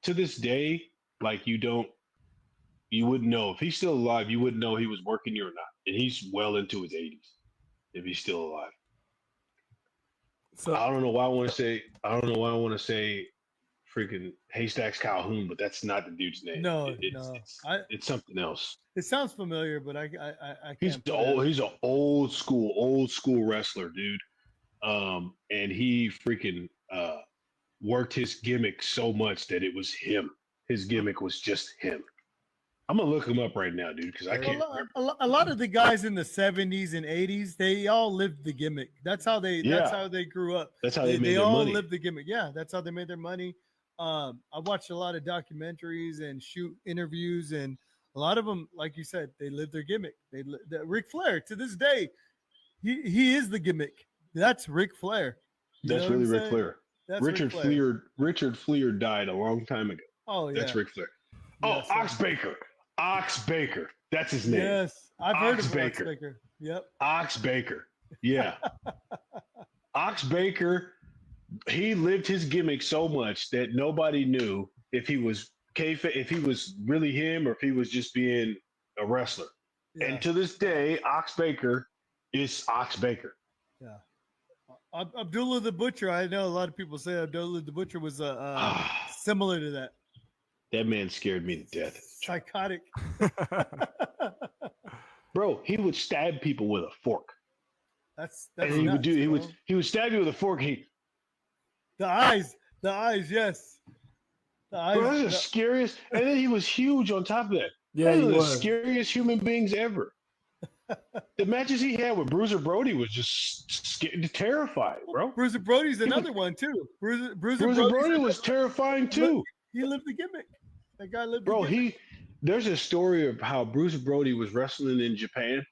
Speaker 5: to this day, like you wouldn't know if he's still alive. You wouldn't know he was working you or not, and he's well into his 80s if he's still alive.
Speaker 6: So
Speaker 5: I don't know why I want to say freaking Haystacks Calhoun, but that's not the dude's name.
Speaker 4: No,
Speaker 5: It's something else.
Speaker 4: It sounds familiar, but I can't.
Speaker 5: He's an old school wrestler, dude. And he freaking worked his gimmick so much that it was him. His gimmick was just him. I'm gonna look him up right now, dude, because I can't remember.
Speaker 4: A lot of the guys in the 70s and 80s, they all lived the gimmick. That's how they grew up.
Speaker 5: That's how they made their
Speaker 4: all
Speaker 5: money.
Speaker 4: lived the gimmick. Yeah, that's how they made their money. I watched a lot of documentaries and shoot interviews, and a lot of them, like you said, they live their gimmick. Ric Flair, to this day, he is the gimmick. That's Ric Flair.
Speaker 5: That's really Ric Flair.
Speaker 4: That's
Speaker 5: Richard
Speaker 4: Ric Flair.
Speaker 5: Richard Fleer died a long time ago.
Speaker 4: Oh yeah,
Speaker 5: That's Ric Flair. Oh,
Speaker 4: Yes,
Speaker 5: Ox Baker. Ox Baker. That's his name.
Speaker 4: Yes, I've heard of Ox
Speaker 5: Baker.
Speaker 4: Baker. Yep.
Speaker 5: Ox Baker. Yeah. Ox Baker, he lived his gimmick so much that nobody knew if he was if he was really him or if he was just being a wrestler.
Speaker 4: Yeah.
Speaker 5: And to this day, Ox Baker is Ox Baker.
Speaker 4: Yeah. Abdullah the Butcher. I know a lot of people say Abdullah the Butcher was similar to that.
Speaker 5: That man scared me to death.
Speaker 4: Psychotic.
Speaker 5: Bro, he would stab people with a fork.
Speaker 4: That's
Speaker 5: And he
Speaker 4: nuts, bro.
Speaker 5: would stab you with a fork.
Speaker 4: The eyes, yes. The eyes.
Speaker 5: Bro, that's the scariest. And then he was huge on top of that.
Speaker 6: Yeah,
Speaker 5: One
Speaker 6: he
Speaker 5: of the
Speaker 6: was.
Speaker 5: scariest human beings ever. The matches he had with Bruiser Brody was just terrifying, bro.
Speaker 4: Bruiser Brody's another one too. Bruiser
Speaker 5: Brody was terrifying too.
Speaker 4: He lived the gimmick. That guy lived
Speaker 5: Bro,
Speaker 4: the gimmick.
Speaker 5: there's a story of how Bruiser Brody was wrestling in Japan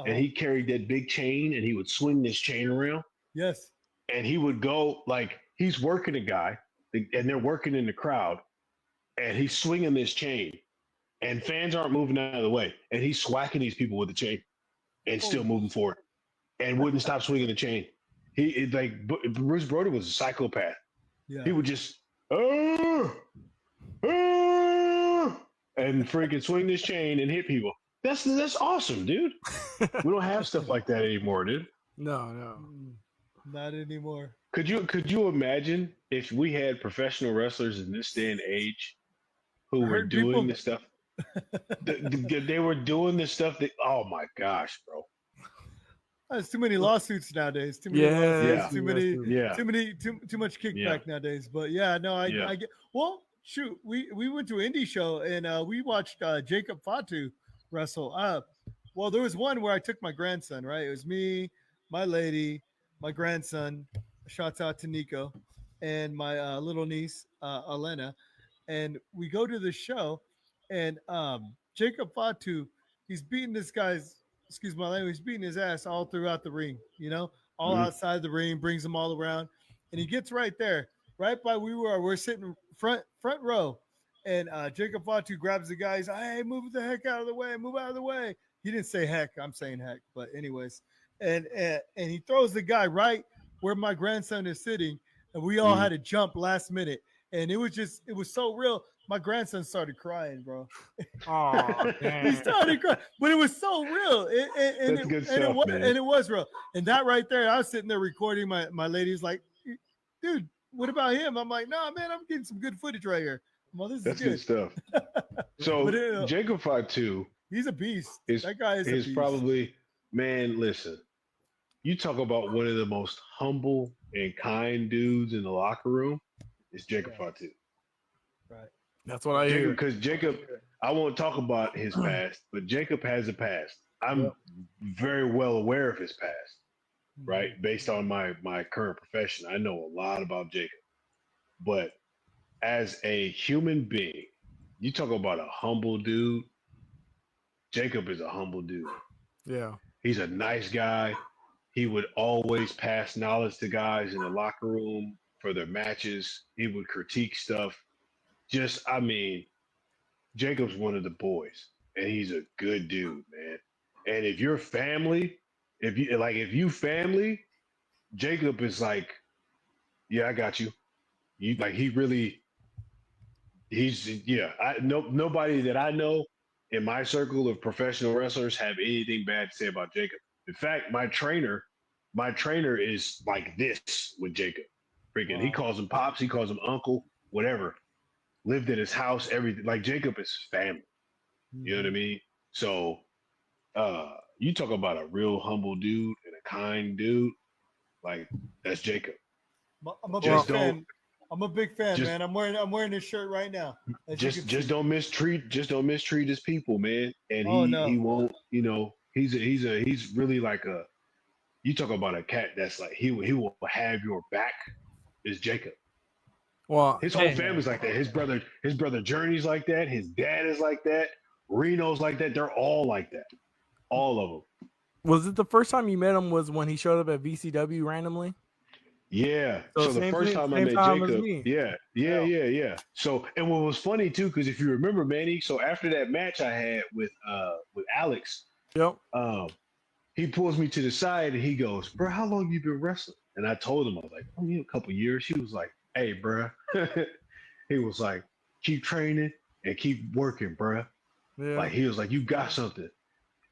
Speaker 5: and he carried that big chain and he would swing this chain around
Speaker 4: Yes.
Speaker 5: and he would go like he's working a guy and they're working in the crowd and he's swinging this chain and fans aren't moving out of the way and he's swacking these people with the chain. and still moving forward, and wouldn't stop swinging the chain. Bruce Brody was a psychopath.
Speaker 4: Yeah.
Speaker 5: He would just "Ah, ah," and freaking swing this chain and hit people. That's awesome, dude. We don't have stuff like that anymore, dude.
Speaker 6: No.
Speaker 4: Not anymore.
Speaker 5: Could you imagine if we had professional wrestlers in this day and age who were
Speaker 4: heard
Speaker 5: doing
Speaker 4: people-
Speaker 5: this stuff? They were doing this stuff that, oh my gosh, bro.
Speaker 4: There's too many lawsuits nowadays. Too many
Speaker 6: Yeah,
Speaker 4: lawsuits.
Speaker 5: Yeah.
Speaker 4: Too much kickback nowadays. But yeah, no, I get. Well, shoot, we went to an indie show and we watched Jacob Fatu wrestle. Well, there was one where I took my grandson. Right, it was me, my lady, my grandson. Shouts out to Nico, and my little niece Elena, and we go to the show, and Jacob Fatu, he's beating this guy's. Excuse my language, beating his ass all throughout the ring, all outside the ring, brings him all around, and he gets right there, right by we're sitting front row, and Jacob Fatu grabs the guy. He's like, hey, move the heck out of the way, move out of the way. He didn't say heck, I'm saying heck, but anyways, and he throws the guy right where my grandson is sitting, and we all had to jump last minute, and it was so real. My grandson started crying, bro.
Speaker 6: Oh,
Speaker 4: He started crying, but it was so real. And it was real. And that right there, I was sitting there recording. My lady's like, dude, what about him? I'm like, nah, man, I'm getting some good footage right here. Well,
Speaker 5: That's good stuff. So Jacob Fatu,
Speaker 4: he's a beast. That guy is a beast.
Speaker 5: Probably, man, listen, you talk about one of the most humble and kind dudes in the locker room. It's Jacob Fatu.
Speaker 4: Right.
Speaker 6: That's what I hear.
Speaker 5: Because Jacob, I won't talk about his past, but Jacob has a past. I'm very well aware of his past, right? Based on my current profession, I know a lot about Jacob. But as a human being, you talk about a humble dude. Jacob is a humble dude.
Speaker 6: Yeah.
Speaker 5: He's a nice guy. He would always pass knowledge to guys in the locker room for their matches. He would critique stuff. Jacob's one of the boys, and he's a good dude, man. And if you're family, if you family, Jacob is like, yeah, I got you. Nobody that I know in my circle of professional wrestlers have anything bad to say about Jacob. In fact, my trainer is like this with Jacob. Freaking, he calls him pops, he calls him uncle, whatever. Lived at his house, everything. Like, Jacob is family. You know what I mean? So, you talk about a real humble dude and a kind dude. Like, that's Jacob.
Speaker 4: I'm a big fan. I'm a big fan, man. I'm wearing this shirt right now.
Speaker 5: Just don't mistreat his people, man. And he won't. He's really like a. You talk about a cat that's like he will have your back. Is Jacob.
Speaker 6: Well,
Speaker 5: his whole family's like that. His brother Journey's like that. His dad is like that. Reno's like that. They're all like that. All of them.
Speaker 6: Was it the first time you met him was when he showed up at VCW randomly?
Speaker 5: Yeah. So the first time I met Jacob. Yeah. So, and what was funny too, because if you remember, Manny, so after that match I had with Alex, he pulls me to the side and he goes, "Bro, how long you been wrestling?" And I told him, I was like, "Only a couple years." He was like, "Hey, bro," he was like, "Keep training and keep working, bro." Yeah. Like, he was like, "You got something."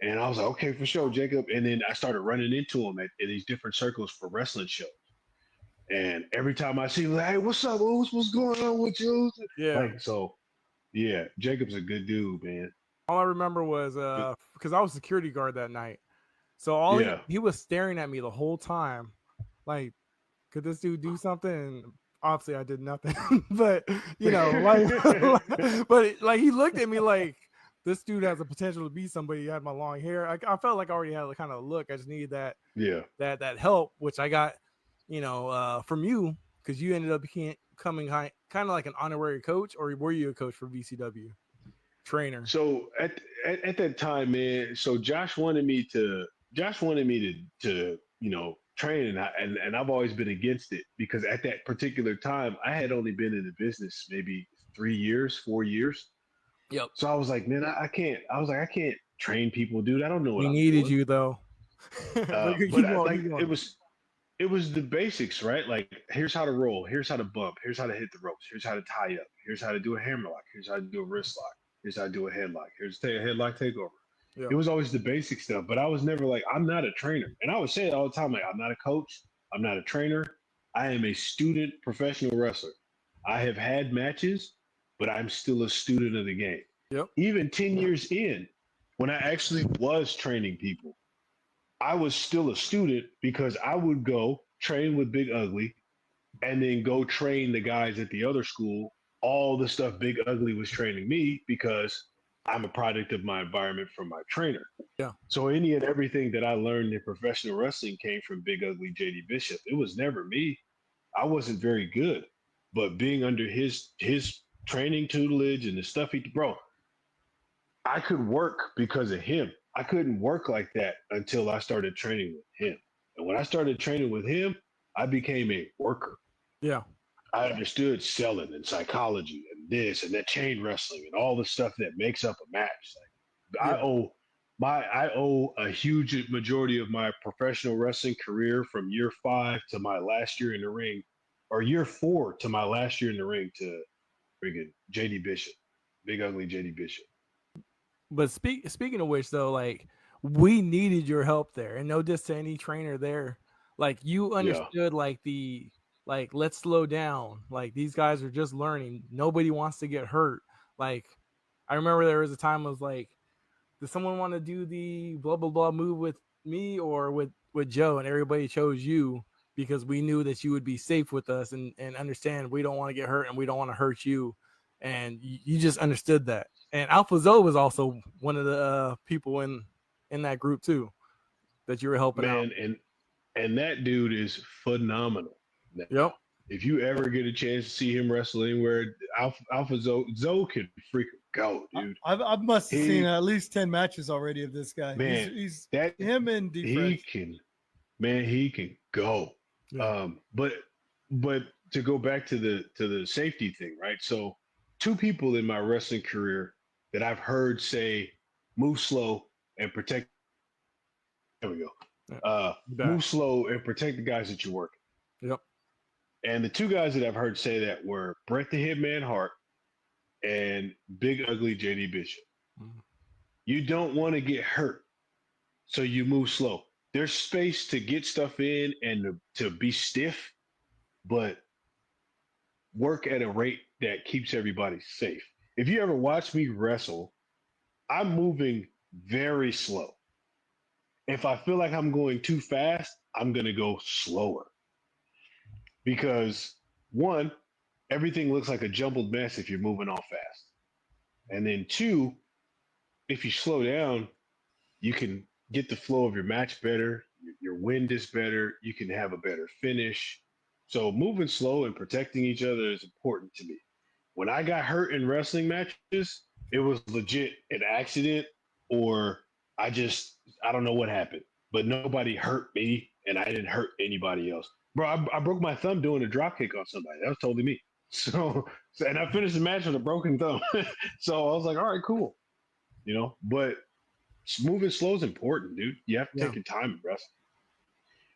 Speaker 5: And I was like, "Okay, for sure, Jacob." And then I started running into him at these different circles for wrestling shows. And every time I see him, like, "Hey, what's up? What's going on with you?" Yeah. Yeah, Jacob's a good dude, man.
Speaker 6: All I remember was because I was security guard that night. So he was staring at me the whole time. Like, could this dude do something? And obviously I did nothing. But, but he looked at me like, this dude has the potential to be somebody. He had my long hair. I felt like I already had the kind of look. I just needed that help, which I got, from you, because you ended up becoming kind of like an honorary coach, or were you a coach for VCW? Trainer.
Speaker 5: So at that time, man, so Josh wanted me to train, and I've always been against it, because at that particular time I had only been in the business maybe 4 years.
Speaker 6: Yep.
Speaker 5: So I was like, man, I can't train people, dude. I don't know what
Speaker 6: We
Speaker 5: I'm
Speaker 6: needed
Speaker 5: doing.
Speaker 6: you though.
Speaker 5: But
Speaker 6: Keep going,
Speaker 5: like
Speaker 6: keep going.
Speaker 5: it was the basics, right? Like here's how to roll, here's how to bump, here's how to hit the ropes, here's how to tie up, here's how to do a hammerlock, here's how to do a wrist lock, here's how to do a headlock, here's a headlock takeover.
Speaker 6: Yeah.
Speaker 5: It was always the basic stuff, but I was never like, I'm not a trainer. And I would say it all the time, like, I'm not a coach, I'm not a trainer. I am a student professional wrestler. I have had matches, but I'm still a student of the game.
Speaker 6: Yep.
Speaker 5: Even 10 years in, when I actually was training people, I was still a student because I would go train with Big Ugly and then go train the guys at the other school all the stuff Big Ugly was training me because I'm a product of my environment from my trainer.
Speaker 6: Yeah.
Speaker 5: So any and everything that I learned in professional wrestling came from Big Ugly JD Bishop. It was never me. I wasn't very good, but being under his training tutelage and the stuff bro, I could work because of him. I couldn't work like that until I started training with him. And when I started training with him, I became a worker.
Speaker 6: Yeah.
Speaker 5: I understood selling and psychology and this and that chain wrestling and all the stuff that makes up a match. Like
Speaker 6: Yeah.
Speaker 5: I owe a huge majority of my professional wrestling career from year 5 to my last year in the ring, or year 4 to my last year in the ring to friggin' JD Bishop, Big Ugly JD Bishop.
Speaker 6: But speaking of which, though, like we needed your help there, and no diss to any trainer there. Like you understood, like let's slow down. Like these guys are just learning. Nobody wants to get hurt. Like I remember there was a time I was like, does someone want to do the blah blah blah move with me or with Joe? And everybody chose you because we knew that you would be safe with us and understand we don't want to get hurt and we don't want to hurt you. And you just understood that. And Alpha Zoe was also one of the people in that group too that you were helping out.
Speaker 5: And that dude is phenomenal. Now,
Speaker 6: Yep.
Speaker 5: if you ever get a chance to see him wrestle anywhere, Alpha Zoe can freaking go, dude.
Speaker 4: I must have seen at least 10 matches already of this guy.
Speaker 5: Man,
Speaker 4: he's
Speaker 5: that
Speaker 4: him and
Speaker 5: he can go.
Speaker 6: Yeah.
Speaker 5: But to go back to the safety thing, right? So 2 people in my wrestling career that I've heard say move slow and protect. There we go. Move slow and protect the guys that you work.
Speaker 6: Yep.
Speaker 5: And the 2 guys that I've heard say that were Bret the Hitman Hart and Big Ugly JD Bishop.
Speaker 6: Mm-hmm.
Speaker 5: You don't want to get hurt, so you move slow. There's space to get stuff in and to be stiff, but work at a rate that keeps everybody safe. If you ever watch me wrestle, I'm moving very slow. If I feel like I'm going too fast, I'm going to go slower. Because 1, everything looks like a jumbled mess if you're moving off fast. And then 2, if you slow down, you can get the flow of your match better. Your wind is better. You can have a better finish. So moving slow and protecting each other is important to me. When I got hurt in wrestling matches, it was legit an accident, or I don't know what happened, but nobody hurt me and I didn't hurt anybody else. Bro, I broke my thumb doing a drop kick on somebody. That was totally me. So and I finished the match with a broken thumb. So I was like, all right, cool. You know, but moving slow is important, dude. You have to take your time in wrestling.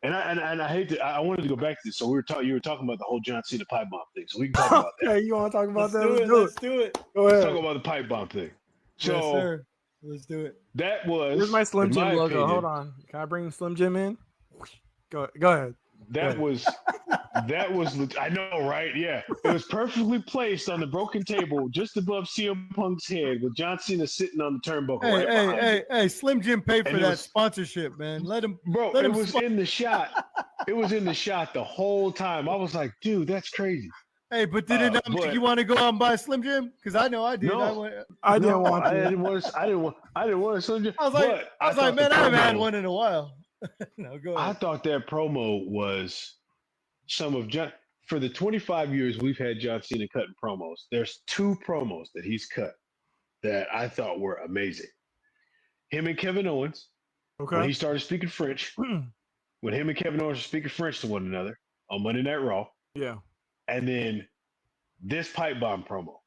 Speaker 5: And I hate to. I wanted to go back to this. So you were talking about the whole John Cena pipe bomb thing. So we can talk about that.
Speaker 6: Okay, you want to talk about that?
Speaker 4: Let's do it.
Speaker 6: Go ahead.
Speaker 5: Let's talk about the pipe bomb thing. So
Speaker 4: yes, sir. Let's do it.
Speaker 5: That was.
Speaker 6: Here's my Slim Jim logo.
Speaker 5: Opinion,
Speaker 6: Hold on. Can I bring Slim Jim in? Go ahead.
Speaker 5: That was. I know, right? Yeah, it was perfectly placed on the broken table, just above CM Punk's head, with John Cena sitting on the turnbuckle.
Speaker 4: Hey! Slim Jim paid for that sponsorship, man. Let him,
Speaker 5: bro.
Speaker 4: Let
Speaker 5: it
Speaker 4: him
Speaker 5: was in the shot. It was in the shot the whole time. I was like, dude, that's crazy.
Speaker 4: Hey, but did it not make you want to go out and buy a Slim Jim? Because I know I did.
Speaker 5: No,
Speaker 6: I didn't want to.
Speaker 5: I didn't want a Slim Jim.
Speaker 4: I was like, man, I haven't had one in a while. No, go ahead.
Speaker 5: I thought that promo was for the 25 years we've had John Cena cutting promos. There's 2 promos that he's cut that I thought were amazing. Him and Kevin Owens, when he started speaking French, when him and Kevin Owens were speaking French to one another on Monday Night Raw.
Speaker 6: Yeah.
Speaker 5: And then this pipe bomb promo.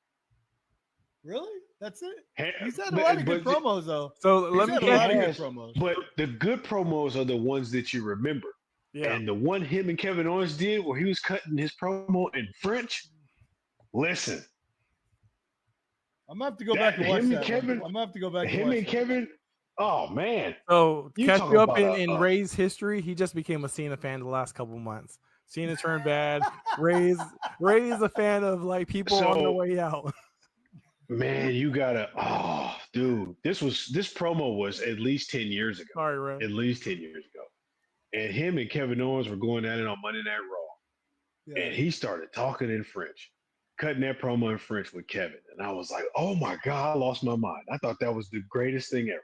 Speaker 4: Really? That's it.
Speaker 5: Ha-
Speaker 4: He's had a lot of good
Speaker 5: but-
Speaker 4: promos though.
Speaker 6: So
Speaker 4: He's
Speaker 6: let me
Speaker 4: had a
Speaker 5: He
Speaker 4: lot of good
Speaker 5: has,
Speaker 4: promos.
Speaker 5: But the good promos are the ones that you remember.
Speaker 6: Yeah.
Speaker 5: And the one him and Kevin Owens did where he was cutting his promo in French. Listen,
Speaker 4: I'm gonna have to go back and watch
Speaker 5: him
Speaker 4: that.
Speaker 5: and Kevin,
Speaker 4: I'm gonna have to go back and
Speaker 5: him
Speaker 4: watch
Speaker 5: and
Speaker 4: that.
Speaker 5: Kevin. Oh man,
Speaker 6: So
Speaker 5: You
Speaker 6: catch
Speaker 5: talk
Speaker 6: you up
Speaker 5: about
Speaker 6: in Ray's history. He just became a Cena fan the last couple months. Cena turned bad. Ray's a fan of like people on their
Speaker 5: So-
Speaker 6: way out.
Speaker 5: man, you gotta. Oh, dude, this promo was at least 10 years ago.
Speaker 6: Sorry, Ray.
Speaker 5: At least 10 years ago, and him and Kevin Owens were going at it on Monday Night Raw,
Speaker 4: Yeah.
Speaker 5: and he started talking in French, cutting that promo in French with Kevin, and I was like, oh my god, I lost my mind. I thought that was the greatest thing ever.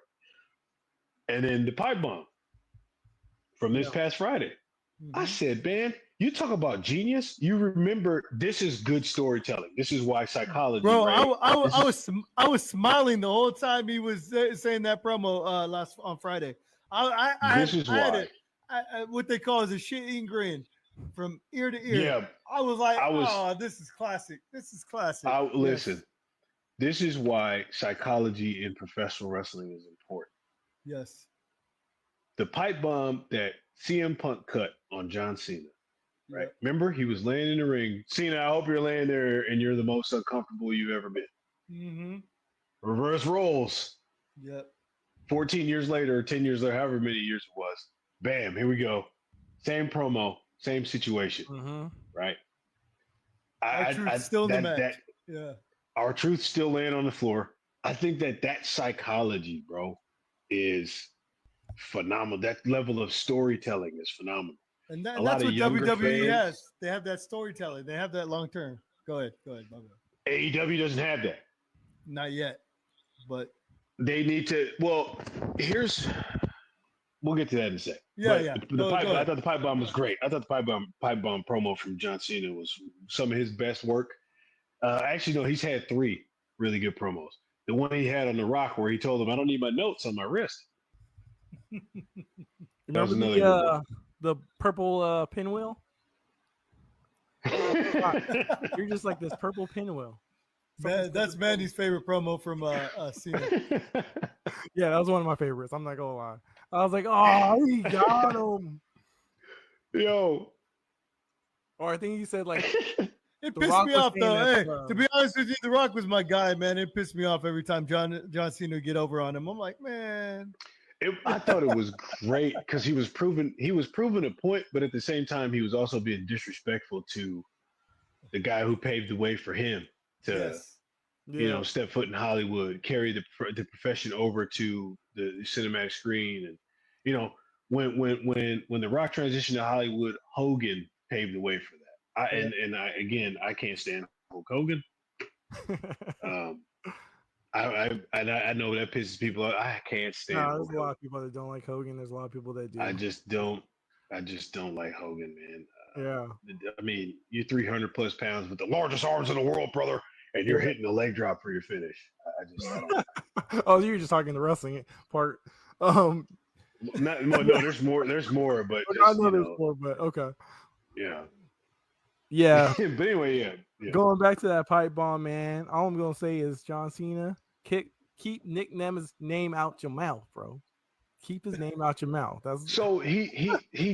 Speaker 5: And then the pipe bomb from this past Friday. I
Speaker 4: Mhm.
Speaker 5: said, man, you talk about genius. You remember this is good storytelling. This is why psychology.
Speaker 4: Bro,
Speaker 5: right?
Speaker 4: I was smiling the whole time he was saying that promo on Friday. I had what they call is a shit-eating grin from ear to ear.
Speaker 5: Yeah,
Speaker 4: I was like,
Speaker 5: I was-
Speaker 4: oh, this is classic. This is classic.
Speaker 5: listen. This is why psychology in professional wrestling is important.
Speaker 4: Yes.
Speaker 5: The pipe bomb that CM Punk cut on John Cena, right?
Speaker 4: Yep.
Speaker 5: Remember, he was laying in the ring. Cena, I hope you're laying there and you're the most uncomfortable you've ever been.
Speaker 4: Mm-hmm.
Speaker 5: Reverse roles.
Speaker 4: Yep.
Speaker 5: 14 years later, 10 years later, however many years it was. Bam, here we go. Same promo, same situation,
Speaker 6: Mm-hmm.
Speaker 5: right?
Speaker 4: R-Truth's still in the match. Yeah.
Speaker 5: R-Truth still laying on the floor. I think that psychology, bro, is phenomenal. That level of storytelling is phenomenal.
Speaker 4: And,
Speaker 5: A
Speaker 4: that's
Speaker 5: lot of
Speaker 4: what
Speaker 5: younger
Speaker 4: WWE
Speaker 5: fans-
Speaker 4: has. They have that storytelling. They have that long term. Go ahead. My bad.
Speaker 5: AEW doesn't have that.
Speaker 4: Not yet, but
Speaker 5: They need to. Well, we'll get to that in a sec.
Speaker 4: Yeah,
Speaker 5: But
Speaker 4: yeah.
Speaker 5: The
Speaker 4: Go
Speaker 5: pipe, I
Speaker 4: ahead.
Speaker 5: thought the pipe bomb was great. I thought the pipe bomb promo from John Cena was some of his best work. Actually, no, he's had 3 really good promos. The one he had on The Rock where he told him, "I don't need my notes on my wrist." That was
Speaker 6: Remember
Speaker 5: another good one.
Speaker 6: the purple pinwheel? You're just like this purple pinwheel.
Speaker 4: that's Mandy's favorite promo from Cena.
Speaker 6: Yeah, that was one of my favorites. I'm not gonna lie. I was like, oh, he got him.
Speaker 5: Yo,
Speaker 6: Or I think he said like,
Speaker 4: It
Speaker 6: The
Speaker 4: pissed
Speaker 6: Rock
Speaker 4: me
Speaker 6: was
Speaker 4: off
Speaker 6: saying
Speaker 4: though.
Speaker 6: that,
Speaker 4: Hey, to be honest with you, The Rock was my guy, man. It pissed me off every time John Cena would get over on him. I'm like, man.
Speaker 5: I thought it was great because he was proving a point, but at the same time, he was also being disrespectful to the guy who paved the way for him to,
Speaker 4: Yes.
Speaker 5: step foot in Hollywood, carry the profession over to the cinematic screen, and when The Rock transitioned to Hollywood, Hogan paved the way for that. I can't stand Hulk Hogan. I know that pisses people off. I can't stand.
Speaker 6: No,
Speaker 5: Hulk
Speaker 6: there's a
Speaker 5: Hogan.
Speaker 6: lot of people that don't like Hogan. There's a lot of people that do.
Speaker 5: I just don't like Hogan, man.
Speaker 6: Yeah.
Speaker 5: I mean, you're 300 plus pounds with the largest arms in the world, brother, and you're hitting a leg drop for your finish. I don't.
Speaker 6: Oh, you're just talking the wrestling part.
Speaker 5: No, there's more. There's more, but
Speaker 6: I
Speaker 5: just,
Speaker 6: know there's more, but okay.
Speaker 5: Yeah.
Speaker 6: Yeah.
Speaker 5: But anyway, yeah.
Speaker 6: Going back to that pipe bomb, man. All I'm gonna say is John Cena, keep Nick Nemeth's name out your mouth, bro. Keep his name out your mouth. That's
Speaker 5: So he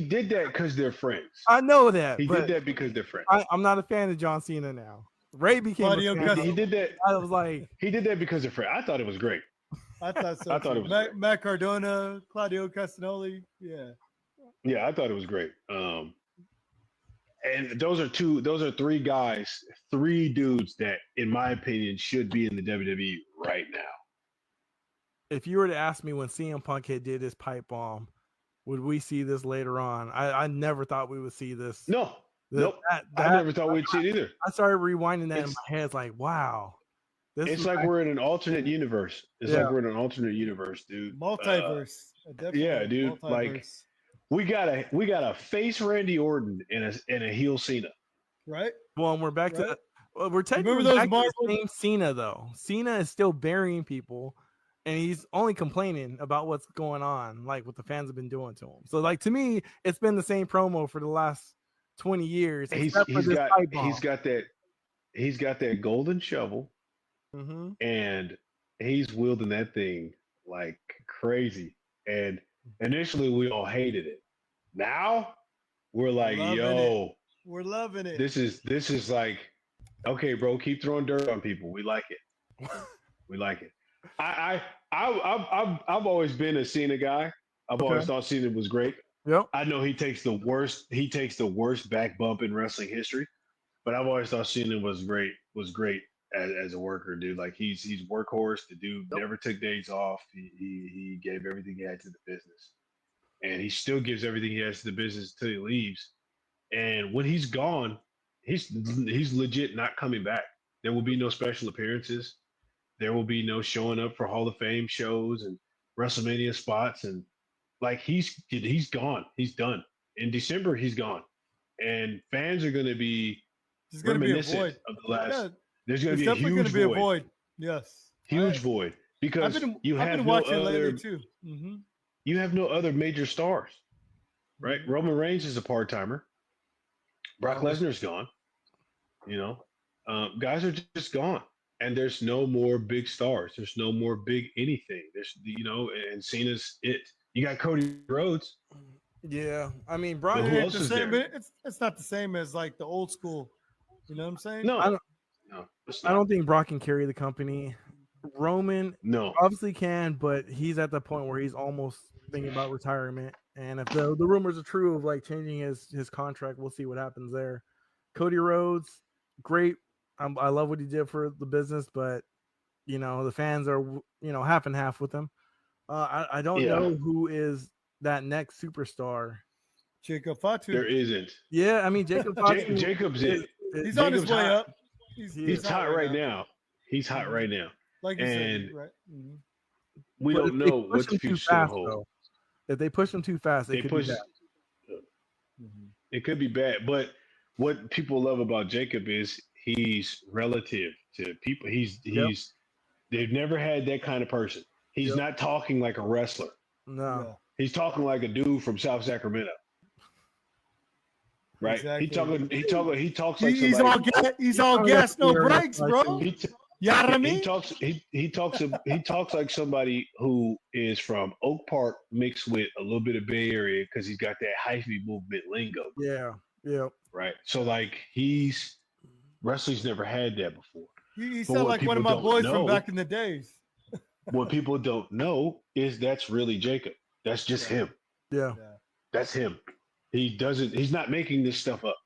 Speaker 5: did that because they're friends.
Speaker 6: I know that.
Speaker 5: He
Speaker 6: but
Speaker 5: did that because they're friends.
Speaker 6: I'm not a fan of John Cena now. Ray became
Speaker 4: Claudio
Speaker 6: a fan.
Speaker 4: Castagnoli.
Speaker 5: He did that.
Speaker 6: I was like,
Speaker 5: He did that because they're friends. I thought it was great.
Speaker 4: I thought so.
Speaker 5: I thought
Speaker 4: too.
Speaker 5: it was
Speaker 4: Matt Cardona, Claudio Castagnoli. Yeah.
Speaker 5: Yeah, I thought it was great. And those are 3 guys, 3 dudes that, in my opinion, should be in the WWE right now.
Speaker 6: if you were to ask me when CM Punk had did his pipe bomb, would we see this later on? I never thought we would see this.
Speaker 5: No,
Speaker 6: Th-
Speaker 5: nope. I never thought we'd see it either.
Speaker 6: I started rewinding that in
Speaker 5: It's-
Speaker 6: my head. It's like, wow. This
Speaker 5: It's
Speaker 6: is
Speaker 5: like we're in an alternate universe. It's
Speaker 6: Yeah.
Speaker 5: like we're in an alternate universe, dude.
Speaker 4: Multiverse. Definitely
Speaker 5: yeah, dude, like-
Speaker 4: multiverse.
Speaker 5: We got a face Randy Orton and a heel Cena.
Speaker 4: Right?
Speaker 6: well, and we're back
Speaker 4: Right.
Speaker 6: to we're technically
Speaker 4: Remember those
Speaker 6: back to the
Speaker 4: Marvel-
Speaker 6: same Cena though. Cena is still burying people, and he's only complaining about what's going on, like what the fans have been doing to him. So, like to me, it's been the same promo for the last 20 years.
Speaker 5: He's
Speaker 6: except for this pipe bomb.
Speaker 5: got that golden shovel
Speaker 6: Mhm.
Speaker 5: and he's wielding that thing like crazy. And initially, we all hated it. Now we're like,
Speaker 4: Loving
Speaker 5: yo,
Speaker 4: We're loving it.
Speaker 5: this is like, okay, bro, keep throwing dirt on people. We like it. We like it. I've always been a Cena guy. I've always thought Cena was great.
Speaker 6: Yep.
Speaker 5: I know he takes the worst. He takes the worst back bump in wrestling history. But I've always thought Cena was great. Was great as a worker, dude. Like he's workhorse. The dude never took days off. He gave everything he had to the business, and he still gives everything he has to the business until he leaves. And when he's gone, he's legit not coming back. There will be no special appearances. There will be no showing up for Hall of Fame shows and WrestleMania spots, and like he's gone. He's done. In December, he's gone, and fans are going to be
Speaker 4: There's going to be a
Speaker 5: reminiscent
Speaker 4: void.
Speaker 5: of the last.
Speaker 4: Yeah,
Speaker 5: There's going
Speaker 4: there's
Speaker 5: to be a
Speaker 4: definitely
Speaker 5: huge
Speaker 4: going to be a
Speaker 5: void.
Speaker 4: void. Yes.
Speaker 5: Huge void because
Speaker 4: I've
Speaker 5: you have
Speaker 4: been
Speaker 5: no
Speaker 4: watching
Speaker 5: other.
Speaker 4: lately too. Mm-hmm.
Speaker 5: You have no other major stars, right? Roman Reigns is a part timer. Brock Lesnar's gone. You know, guys are just gone, and there's no more big stars. There's no more big anything. There's and Cena's it. You got Cody Rhodes.
Speaker 6: Yeah, I mean,
Speaker 5: But
Speaker 6: Brock.
Speaker 5: who
Speaker 4: It's
Speaker 5: else
Speaker 4: the
Speaker 5: is
Speaker 4: same,
Speaker 5: there?
Speaker 4: but it's not the same as like the old school. You know what I'm saying?
Speaker 5: No,
Speaker 6: I don't-
Speaker 5: no, it's
Speaker 6: I
Speaker 5: not.
Speaker 6: don't think Brock can carry the company. Roman
Speaker 5: No,
Speaker 6: obviously can, but he's at the point where he's almost thinking about retirement. And if the rumors are true of like changing his contract, we'll see what happens there. Cody Rhodes, great. I love what he did for the business, but the fans are half and half with him. I don't
Speaker 5: Yeah.
Speaker 6: know who is that next superstar.
Speaker 4: Jacob Fatu.
Speaker 5: there isn't.
Speaker 6: Yeah, I mean Jacob Fatu
Speaker 5: Jacob's it.
Speaker 4: He's on his
Speaker 5: Jacob's
Speaker 4: way
Speaker 5: hot.
Speaker 4: up.
Speaker 5: He's hot right now. He's hot right now.
Speaker 4: Like you said,
Speaker 5: And
Speaker 4: right? Mhm.
Speaker 5: we
Speaker 6: But
Speaker 5: don't
Speaker 6: if they
Speaker 5: know
Speaker 6: push
Speaker 5: what the
Speaker 6: him too
Speaker 5: future's going to
Speaker 6: fast,
Speaker 5: hold.
Speaker 6: though, if they push him too fast,
Speaker 5: They
Speaker 6: it could
Speaker 5: push.
Speaker 6: be bad.
Speaker 5: It could be bad, but what people love about Jacob is he's relative to people. He's they've never had that kind of person. He's not talking like a wrestler.
Speaker 6: No.
Speaker 4: Yeah.
Speaker 5: He's talking like a dude from South Sacramento. Right?
Speaker 4: Exactly.
Speaker 5: He talks like
Speaker 4: He's
Speaker 5: somebody.
Speaker 4: all gas, no brakes, bro.
Speaker 5: He,
Speaker 4: You know what I
Speaker 5: he
Speaker 4: mean?
Speaker 5: talks he talks like somebody who is from Oak Park mixed with a little bit of Bay Area because he's got that hyphy movement lingo.
Speaker 6: Yeah. Yeah.
Speaker 5: Right. So like wrestling's never had that before.
Speaker 4: He
Speaker 5: But
Speaker 4: sound
Speaker 5: what
Speaker 4: like one of
Speaker 5: people
Speaker 4: my
Speaker 5: don't
Speaker 4: boys
Speaker 5: know-
Speaker 4: from back in the days.
Speaker 5: What people don't know is that's really Jacob. That's just him.
Speaker 6: Yeah.
Speaker 5: That's him. He's not making this stuff up.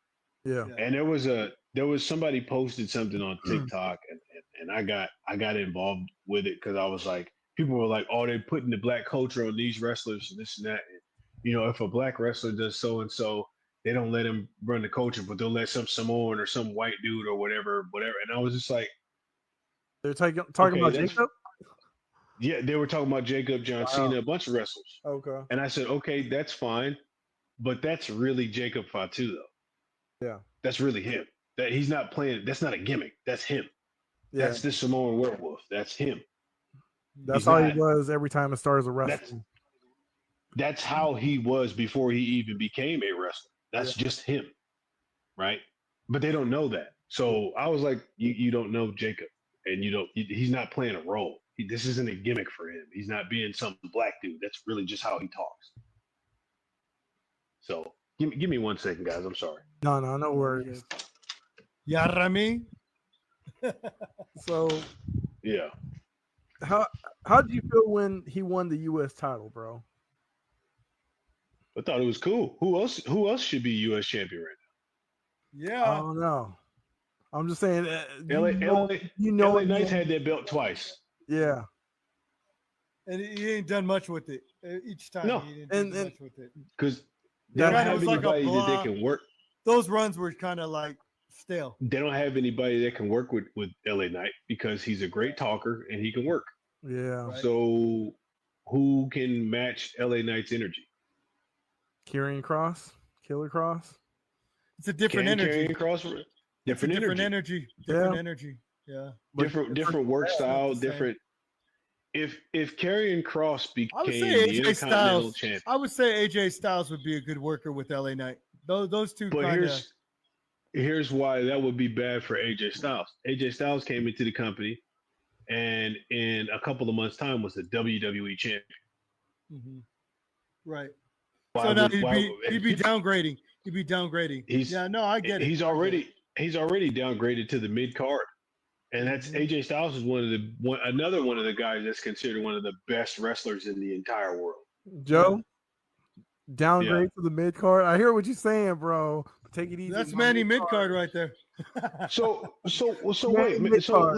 Speaker 6: Yeah.
Speaker 5: And there was somebody posted something on TikTok and I got involved with it because I was like, people were like, oh, they're putting the black culture on these wrestlers and this and that. And, if a black wrestler does so and so, they don't let him run the culture, but they'll let some Samoan or some white dude or whatever. And I was just like,
Speaker 6: They're talking
Speaker 5: okay,
Speaker 6: about
Speaker 5: that's-
Speaker 6: Jacob.
Speaker 5: yeah, they were talking about Jacob, John
Speaker 6: Wow.
Speaker 5: Cena, a bunch of wrestlers.
Speaker 6: Okay.
Speaker 5: And I said, okay, that's fine, but that's really Jacob Fatu though.
Speaker 6: Yeah.
Speaker 5: That's really him. That he's not playing. That's not a gimmick. That's him.
Speaker 6: Yeah.
Speaker 5: That's the Samoan werewolf. That's him.
Speaker 6: That's
Speaker 5: he's
Speaker 6: how
Speaker 5: not-
Speaker 6: he was every time it starts a
Speaker 5: That's
Speaker 6: wrestling.
Speaker 5: that's how he was before he even became a wrestler. That's just him, right? But they don't know that. So I was like, you don't know Jacob, and he's not playing a role. This isn't a gimmick for him. He's not being some black dude. That's really just how he talks. So give me 1 second, guys. I'm sorry.
Speaker 6: No worries.
Speaker 4: You know what I mean?
Speaker 6: So
Speaker 5: Yeah.
Speaker 6: how did you feel when he won the U.S. title, bro?
Speaker 5: I thought it was cool. Who else should be U.S. champion right
Speaker 6: I
Speaker 4: Yeah.
Speaker 6: don't know. I'm just saying.
Speaker 5: now? LA Knights had that belt twice.
Speaker 6: Yeah.
Speaker 4: And he ain't done much with it. Each time
Speaker 5: No.
Speaker 4: he didn't
Speaker 6: And-
Speaker 4: do
Speaker 6: and-
Speaker 4: much with it.
Speaker 5: Because they
Speaker 6: That
Speaker 5: don't
Speaker 4: kinda
Speaker 5: have
Speaker 4: was like a
Speaker 5: anybody that
Speaker 4: blah.
Speaker 5: they can work.
Speaker 4: Those runs were kind of like stale.
Speaker 5: They don't have anybody that can work with LA Knight because he's a great talker and he can work.
Speaker 6: Yeah.
Speaker 4: Right.
Speaker 5: So who can match LA Knight's energy?
Speaker 6: Killer Cross.
Speaker 4: It's a different
Speaker 5: Can
Speaker 4: energy.
Speaker 5: Karrion Kross different
Speaker 4: Different
Speaker 5: energy.
Speaker 4: energy. Yeah.
Speaker 5: Different work
Speaker 4: Yeah,
Speaker 5: style,
Speaker 4: not the same.
Speaker 5: different. If Karrion Kross
Speaker 4: I would
Speaker 5: became
Speaker 4: say
Speaker 5: the
Speaker 4: AJ
Speaker 5: Intercontinental
Speaker 4: Styles.
Speaker 5: champion,
Speaker 4: I would say AJ Styles would be a good worker with LA Knight. Those two
Speaker 5: but
Speaker 4: kind of.
Speaker 5: here's why that would be bad for AJ Styles. AJ Styles came into the company and in a couple of months' time was the WWE champion.
Speaker 4: Mhm. Right.
Speaker 5: Why
Speaker 4: So now
Speaker 5: would-
Speaker 4: he'd
Speaker 5: why
Speaker 4: be
Speaker 5: would-
Speaker 4: he'd be downgrading. He'd be downgrading.
Speaker 5: He's
Speaker 4: Yeah, no, I get it.
Speaker 5: he's
Speaker 4: I get it.
Speaker 5: already downgraded to the mid card, and that's
Speaker 4: Mhm.
Speaker 5: AJ Styles is another one of the guys that's considered one of the best wrestlers in the entire world.
Speaker 6: Joe, downgrade to the mid card. I hear what you're saying, bro. Take it easy.
Speaker 4: That's
Speaker 6: on
Speaker 4: Manny
Speaker 6: mid-card.
Speaker 4: mid card right there.
Speaker 5: So
Speaker 6: Manny
Speaker 5: wait, so
Speaker 6: mid-card.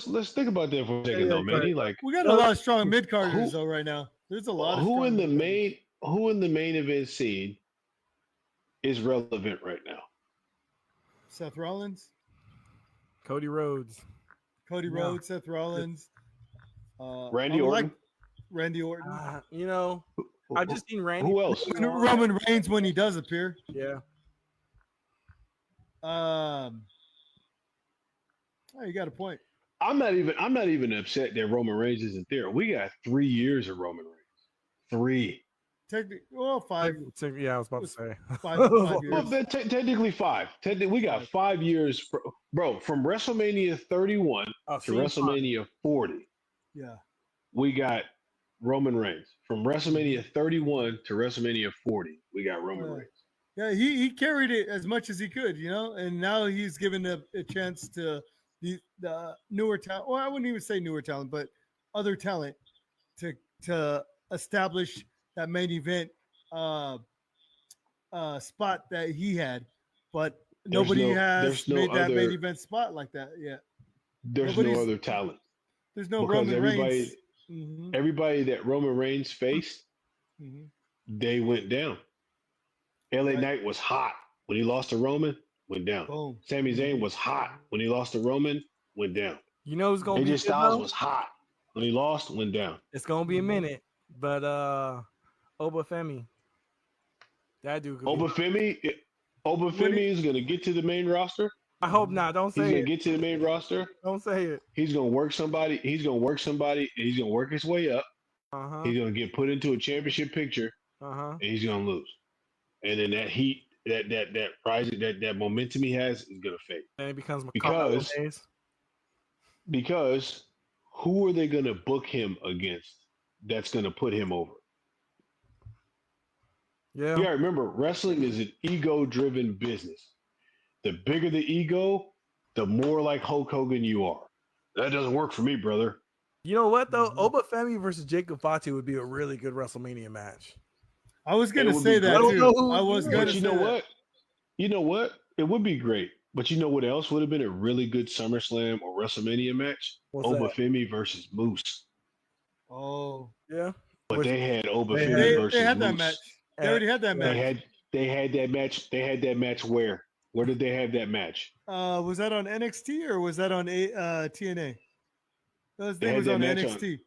Speaker 5: let's think about that for a second
Speaker 6: yeah,
Speaker 5: though,
Speaker 6: go ahead.
Speaker 5: Manny. Like
Speaker 4: We got a lot of strong mid
Speaker 5: who-
Speaker 4: carders though right now. There's a lot of
Speaker 5: who
Speaker 4: strong
Speaker 5: in the
Speaker 4: mid-carders.
Speaker 5: main event scene is relevant right now?
Speaker 4: Seth Rollins,
Speaker 6: Cody Rhodes.
Speaker 4: Cody
Speaker 6: No.
Speaker 4: Rhodes, Seth Rollins,
Speaker 5: Randy
Speaker 4: I would
Speaker 5: Orton.
Speaker 4: like Randy Orton,
Speaker 6: You know, I've just seen Randy.
Speaker 5: Who else?
Speaker 4: Roman Reigns when he does appear.
Speaker 6: Yeah.
Speaker 4: Oh, you got a point.
Speaker 5: I'm not even upset that Roman Reigns isn't there. We got 3 years of Roman Reigns. 3.
Speaker 4: Technically, well, five
Speaker 6: Yeah, I was about to say.
Speaker 4: 5
Speaker 5: Well,
Speaker 4: years.
Speaker 5: but technically 5. We got 5 years, bro. From WrestleMania 31 to WrestleMania 40,
Speaker 4: Yeah,
Speaker 5: we got Roman Reigns. From WrestleMania 31 to WrestleMania 40, we got Roman
Speaker 4: Yeah.
Speaker 5: Reigns.
Speaker 4: yeah. He carried it as much as he could, and now he's given a chance to the newer talent. Well, I wouldn't even say newer talent, but other talent to establish that main event spot that he had, but nobody has
Speaker 5: no
Speaker 4: made that main
Speaker 5: other-
Speaker 4: event spot like that yet.
Speaker 5: There's
Speaker 4: Nobody's-
Speaker 5: no other talent
Speaker 4: There's no
Speaker 5: because
Speaker 4: Roman Reigns. Mhm,
Speaker 5: everybody that Roman Reigns faced,
Speaker 4: mhm.
Speaker 5: they went down. LA
Speaker 4: Right.
Speaker 5: Knight was hot when he lost to Roman, went down.
Speaker 4: Boom.
Speaker 5: Sami Zayn was hot when he lost to Roman, went down.
Speaker 6: You know who's gonna be
Speaker 5: AJ
Speaker 6: good,
Speaker 5: Styles
Speaker 6: though?
Speaker 5: was hot when he lost, went down.
Speaker 6: It's gonna be a minute, but Obafemi. That dude could be.
Speaker 5: Obafemi is going to get to the main roster.
Speaker 6: I hope not. Don't
Speaker 5: He's
Speaker 6: say
Speaker 5: going to
Speaker 6: it.
Speaker 5: get to the main roster.
Speaker 6: Don't say it.
Speaker 5: He's going to work somebody. And he's going to work his way up.
Speaker 6: Uh-huh.
Speaker 5: He's going to get put into a championship picture,
Speaker 6: Uh-huh.
Speaker 5: and he's going to lose. And then that heat, that rising, that momentum he has is going to fade.
Speaker 6: Then it becomes
Speaker 5: Because-
Speaker 6: days.
Speaker 5: Because who are they going to book him against that's going to put him over?
Speaker 6: Yeah.
Speaker 5: Yeah, remember, wrestling is an ego-driven business. The bigger the ego, the more like Hulk Hogan you are. That doesn't work for me, brother.
Speaker 6: You know what though?
Speaker 5: Mm-hmm.
Speaker 6: Obafemi versus Jacob Fatu would be a really good WrestleMania match.
Speaker 4: I was gonna
Speaker 5: It would
Speaker 4: say
Speaker 5: be
Speaker 4: that
Speaker 5: great.
Speaker 4: too. I was gonna
Speaker 5: But you
Speaker 4: say
Speaker 5: know
Speaker 4: that.
Speaker 5: what? You know what? It would be great. But you know what else would have been a really good SummerSlam or WrestleMania match?
Speaker 6: What's that?
Speaker 5: Obafemi versus Moose.
Speaker 4: Oh,
Speaker 6: Yeah.
Speaker 5: But
Speaker 6: Which-
Speaker 5: they had Obafemi
Speaker 4: they
Speaker 5: versus
Speaker 4: had that
Speaker 5: Moose.
Speaker 4: match. They already had that match.
Speaker 5: They had that match. They had that match where? Where did they have that match?
Speaker 4: Was that on NXT or was that on TNA?
Speaker 5: They
Speaker 4: That
Speaker 5: had
Speaker 4: was
Speaker 5: that
Speaker 4: on
Speaker 5: match
Speaker 4: NXT.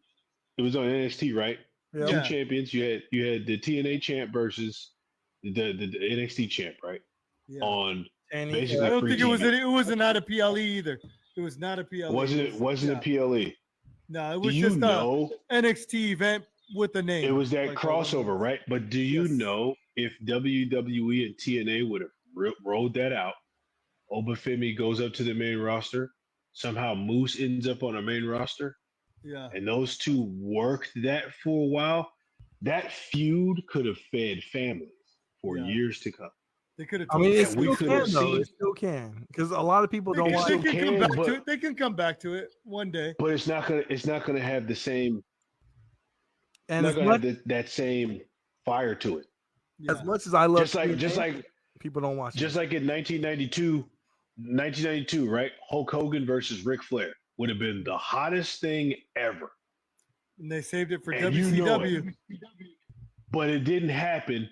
Speaker 5: It was on NXT, right?
Speaker 6: Yeah.
Speaker 5: Two
Speaker 4: Yeah.
Speaker 5: champions. You had the TNA champ versus the NXT champ, right?
Speaker 4: Yeah.
Speaker 5: On
Speaker 6: And
Speaker 5: basically
Speaker 4: I don't
Speaker 5: free
Speaker 4: think it was.
Speaker 5: TV.
Speaker 4: It was not a PLE either. It was not a PLE.
Speaker 5: Wasn't
Speaker 4: yeah.
Speaker 5: a PLE.
Speaker 4: No, it
Speaker 5: Do
Speaker 4: was
Speaker 5: you
Speaker 4: just
Speaker 5: know
Speaker 4: a NXT event with the name.
Speaker 5: it was that
Speaker 4: Like,
Speaker 5: crossover, right? But do you
Speaker 4: Yes.
Speaker 5: know if WWE and TNA would have rolled that out? Obafemi goes up to the main roster. Somehow Moose ends up on a main roster,
Speaker 4: Yeah.
Speaker 5: and those two worked that for a while. That feud could have fed families for
Speaker 4: Yeah.
Speaker 5: years to come.
Speaker 4: They could have.
Speaker 6: I mean, it
Speaker 5: that we
Speaker 6: still
Speaker 5: could
Speaker 6: can
Speaker 5: have
Speaker 6: though.
Speaker 5: seen.
Speaker 6: It still can because a lot of people don't
Speaker 5: It
Speaker 6: watch.
Speaker 4: They
Speaker 5: still
Speaker 4: can come
Speaker 5: can,
Speaker 4: back
Speaker 5: but-
Speaker 4: to it. They can come back to it one day.
Speaker 5: But it's not gonna have the same.
Speaker 6: And
Speaker 5: Not
Speaker 6: as
Speaker 5: gonna
Speaker 6: much,
Speaker 5: have that same fire to it.
Speaker 4: Yeah.
Speaker 6: as much as I love,
Speaker 5: Just like
Speaker 6: people don't watch.
Speaker 5: Just like in 1992, right? Hulk Hogan versus Ric Flair would have been the hottest thing ever.
Speaker 4: And they saved it for
Speaker 5: And you know
Speaker 4: WCW.
Speaker 5: But it didn't happen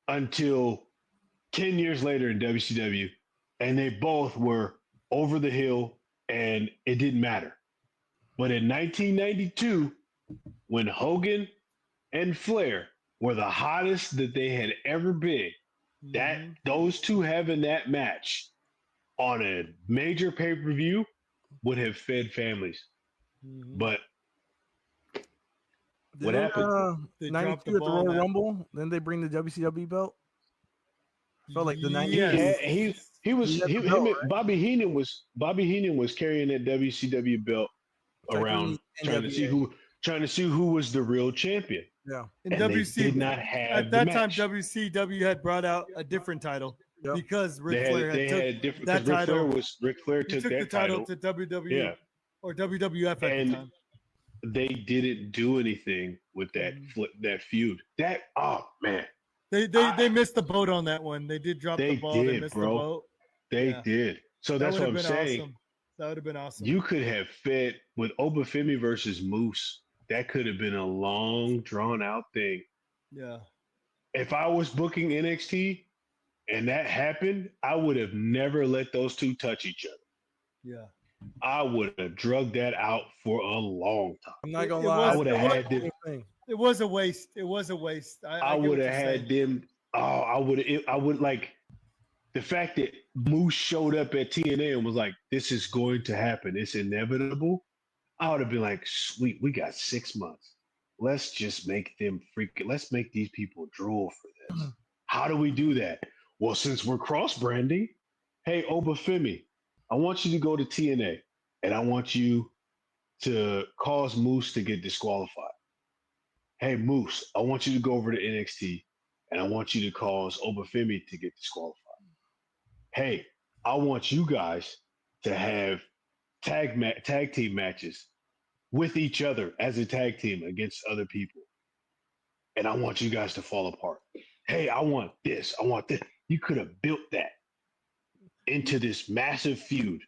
Speaker 5: until 10 years later in WCW. And they both were over the hill and it didn't matter. But in 1992, when Hogan and Flair were the hottest that they had ever been, that
Speaker 4: Mhm.
Speaker 5: those two having that match on a major pay-per-view would have fed families.
Speaker 4: Mhm.
Speaker 5: But what
Speaker 6: Didn't,
Speaker 5: happened?
Speaker 4: They dropped
Speaker 6: 92
Speaker 4: the
Speaker 6: at the
Speaker 4: ball
Speaker 6: Royal
Speaker 4: on that.
Speaker 6: Rumble. Then they bring the WCW belt. Felt like the 90s.
Speaker 4: Yes.
Speaker 5: he was
Speaker 6: He had
Speaker 5: he,
Speaker 6: the
Speaker 5: him
Speaker 6: belt,
Speaker 5: and Bobby Heenan was carrying that WCW belt around
Speaker 6: technically NWA.
Speaker 5: trying to see who was the real champion.
Speaker 6: Yeah.
Speaker 4: And
Speaker 5: And they
Speaker 4: WC
Speaker 5: did not
Speaker 4: at
Speaker 5: have
Speaker 4: that
Speaker 5: the
Speaker 4: time,
Speaker 5: match.
Speaker 4: WCW had brought out a different title
Speaker 6: Yep.
Speaker 4: because Ric
Speaker 5: They
Speaker 4: Flair
Speaker 5: had
Speaker 4: had took
Speaker 5: different
Speaker 4: that
Speaker 5: because
Speaker 4: title.
Speaker 5: Ric Flair
Speaker 4: He
Speaker 5: took
Speaker 4: took the
Speaker 5: that
Speaker 4: title
Speaker 5: title.
Speaker 4: to WWE
Speaker 5: Yeah.
Speaker 4: or WWF at the
Speaker 5: And
Speaker 4: time.
Speaker 5: they didn't do anything with that that feud. That oh man.
Speaker 4: They missed the boat on that one. They did drop the
Speaker 5: They
Speaker 4: ball. They
Speaker 5: did,
Speaker 4: missed the
Speaker 5: bro.
Speaker 4: boat.
Speaker 5: They
Speaker 4: Yeah.
Speaker 5: did. So
Speaker 4: That
Speaker 5: that's
Speaker 4: would
Speaker 5: what
Speaker 4: have
Speaker 5: I'm
Speaker 4: been
Speaker 5: saying.
Speaker 4: awesome. That would have been awesome.
Speaker 5: You could have fed with Obafemi versus Moose. That could have been a long, drawn out thing.
Speaker 4: Yeah.
Speaker 5: If I was booking NXT and that happened, I would have never let those two touch each other.
Speaker 4: Yeah.
Speaker 5: I would have drugged that out for a long time.
Speaker 6: I'm not gonna
Speaker 4: It
Speaker 6: lie.
Speaker 4: was-
Speaker 5: I would have had them.
Speaker 6: Thing.
Speaker 4: It was a waste. It was a waste.
Speaker 5: I
Speaker 4: I get
Speaker 5: would
Speaker 4: what
Speaker 5: have
Speaker 4: you're
Speaker 5: had
Speaker 4: saying.
Speaker 5: them. Oh, I would like the fact that Moose showed up at TNA and was like, "This is going to happen. It's inevitable." I would have been like, "Sweet, we got 6 months. Let's just make them freaking. Let's make these people drool for this. How do we do that? Well, since we're cross branding, hey Obafemi, I want you to go to TNA and I want you to cause Moose to get disqualified. Hey Moose, I want you to go over to NXT and I want you to cause Obafemi to get disqualified. Hey, I want you guys to have tag team matches with each other as a tag team against other people. And I want you guys to fall apart. Hey, I want this. I want this. You could have built that into this massive feud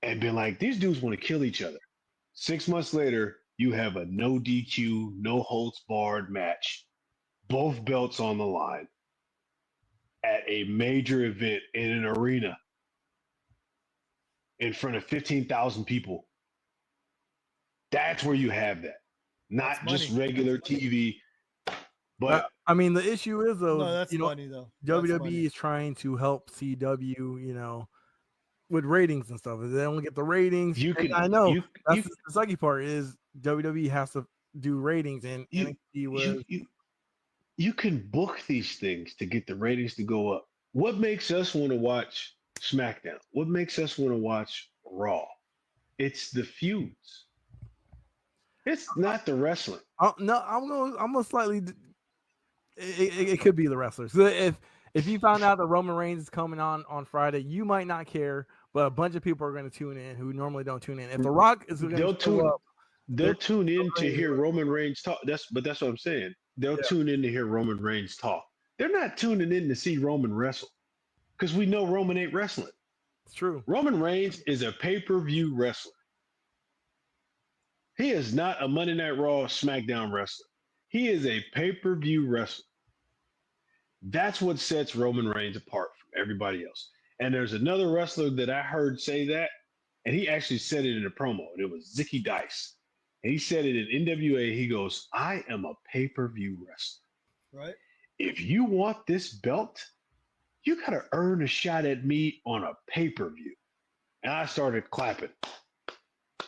Speaker 5: and been like, these dudes want to kill each other. 6 months later, you have a no DQ, no holds barred match, both belts on the line at a major event in an arena in front of 15,000 people. That's where you have that. Not
Speaker 4: That's
Speaker 5: just
Speaker 4: money.
Speaker 5: regular TV. But
Speaker 6: I mean, the issue is though,
Speaker 4: No, that's
Speaker 6: you know,
Speaker 4: funny though. That's
Speaker 6: WWE
Speaker 4: funny.
Speaker 6: is trying to help CW, you know, with ratings and stuff. If they only get the ratings,
Speaker 5: you
Speaker 6: and
Speaker 5: can
Speaker 6: I know
Speaker 5: you,
Speaker 6: that's
Speaker 5: you,
Speaker 6: the sucky part is WWE has to do ratings, and
Speaker 5: you,
Speaker 6: NXT was
Speaker 5: you can book these things to get the ratings to go up. What makes us want to watch SmackDown? What makes us want to watch Raw? It's the feuds. It's not the wrestling.
Speaker 6: no, I'm gonna slightly. It could be the wrestlers. So if you found out that Roman Reigns is coming on Friday, you might not care, but a bunch of people are going to tune in who normally don't tune in. If The Rock is going to show up,
Speaker 5: They'll tune in to hear
Speaker 6: Reigns.
Speaker 5: Roman Reigns talk. That's what I'm saying. They'll tune in to hear Roman Reigns talk. They're not tuning in to see Roman wrestle because we know Roman ain't wrestling.
Speaker 6: It's true.
Speaker 5: Roman Reigns is a pay-per-view wrestler. He is not a Monday Night Raw SmackDown wrestler. He is a pay-per-view wrestler. That's what sets Roman Reigns apart from everybody else. And there's another wrestler that I heard say that, and he actually said it in a promo, and it was Zicky Dice. And he said it in NWA. He goes, I am a pay-per-view wrestler.
Speaker 4: Right.
Speaker 5: If you want this belt, you got to earn a shot at me on a pay-per-view. And I started clapping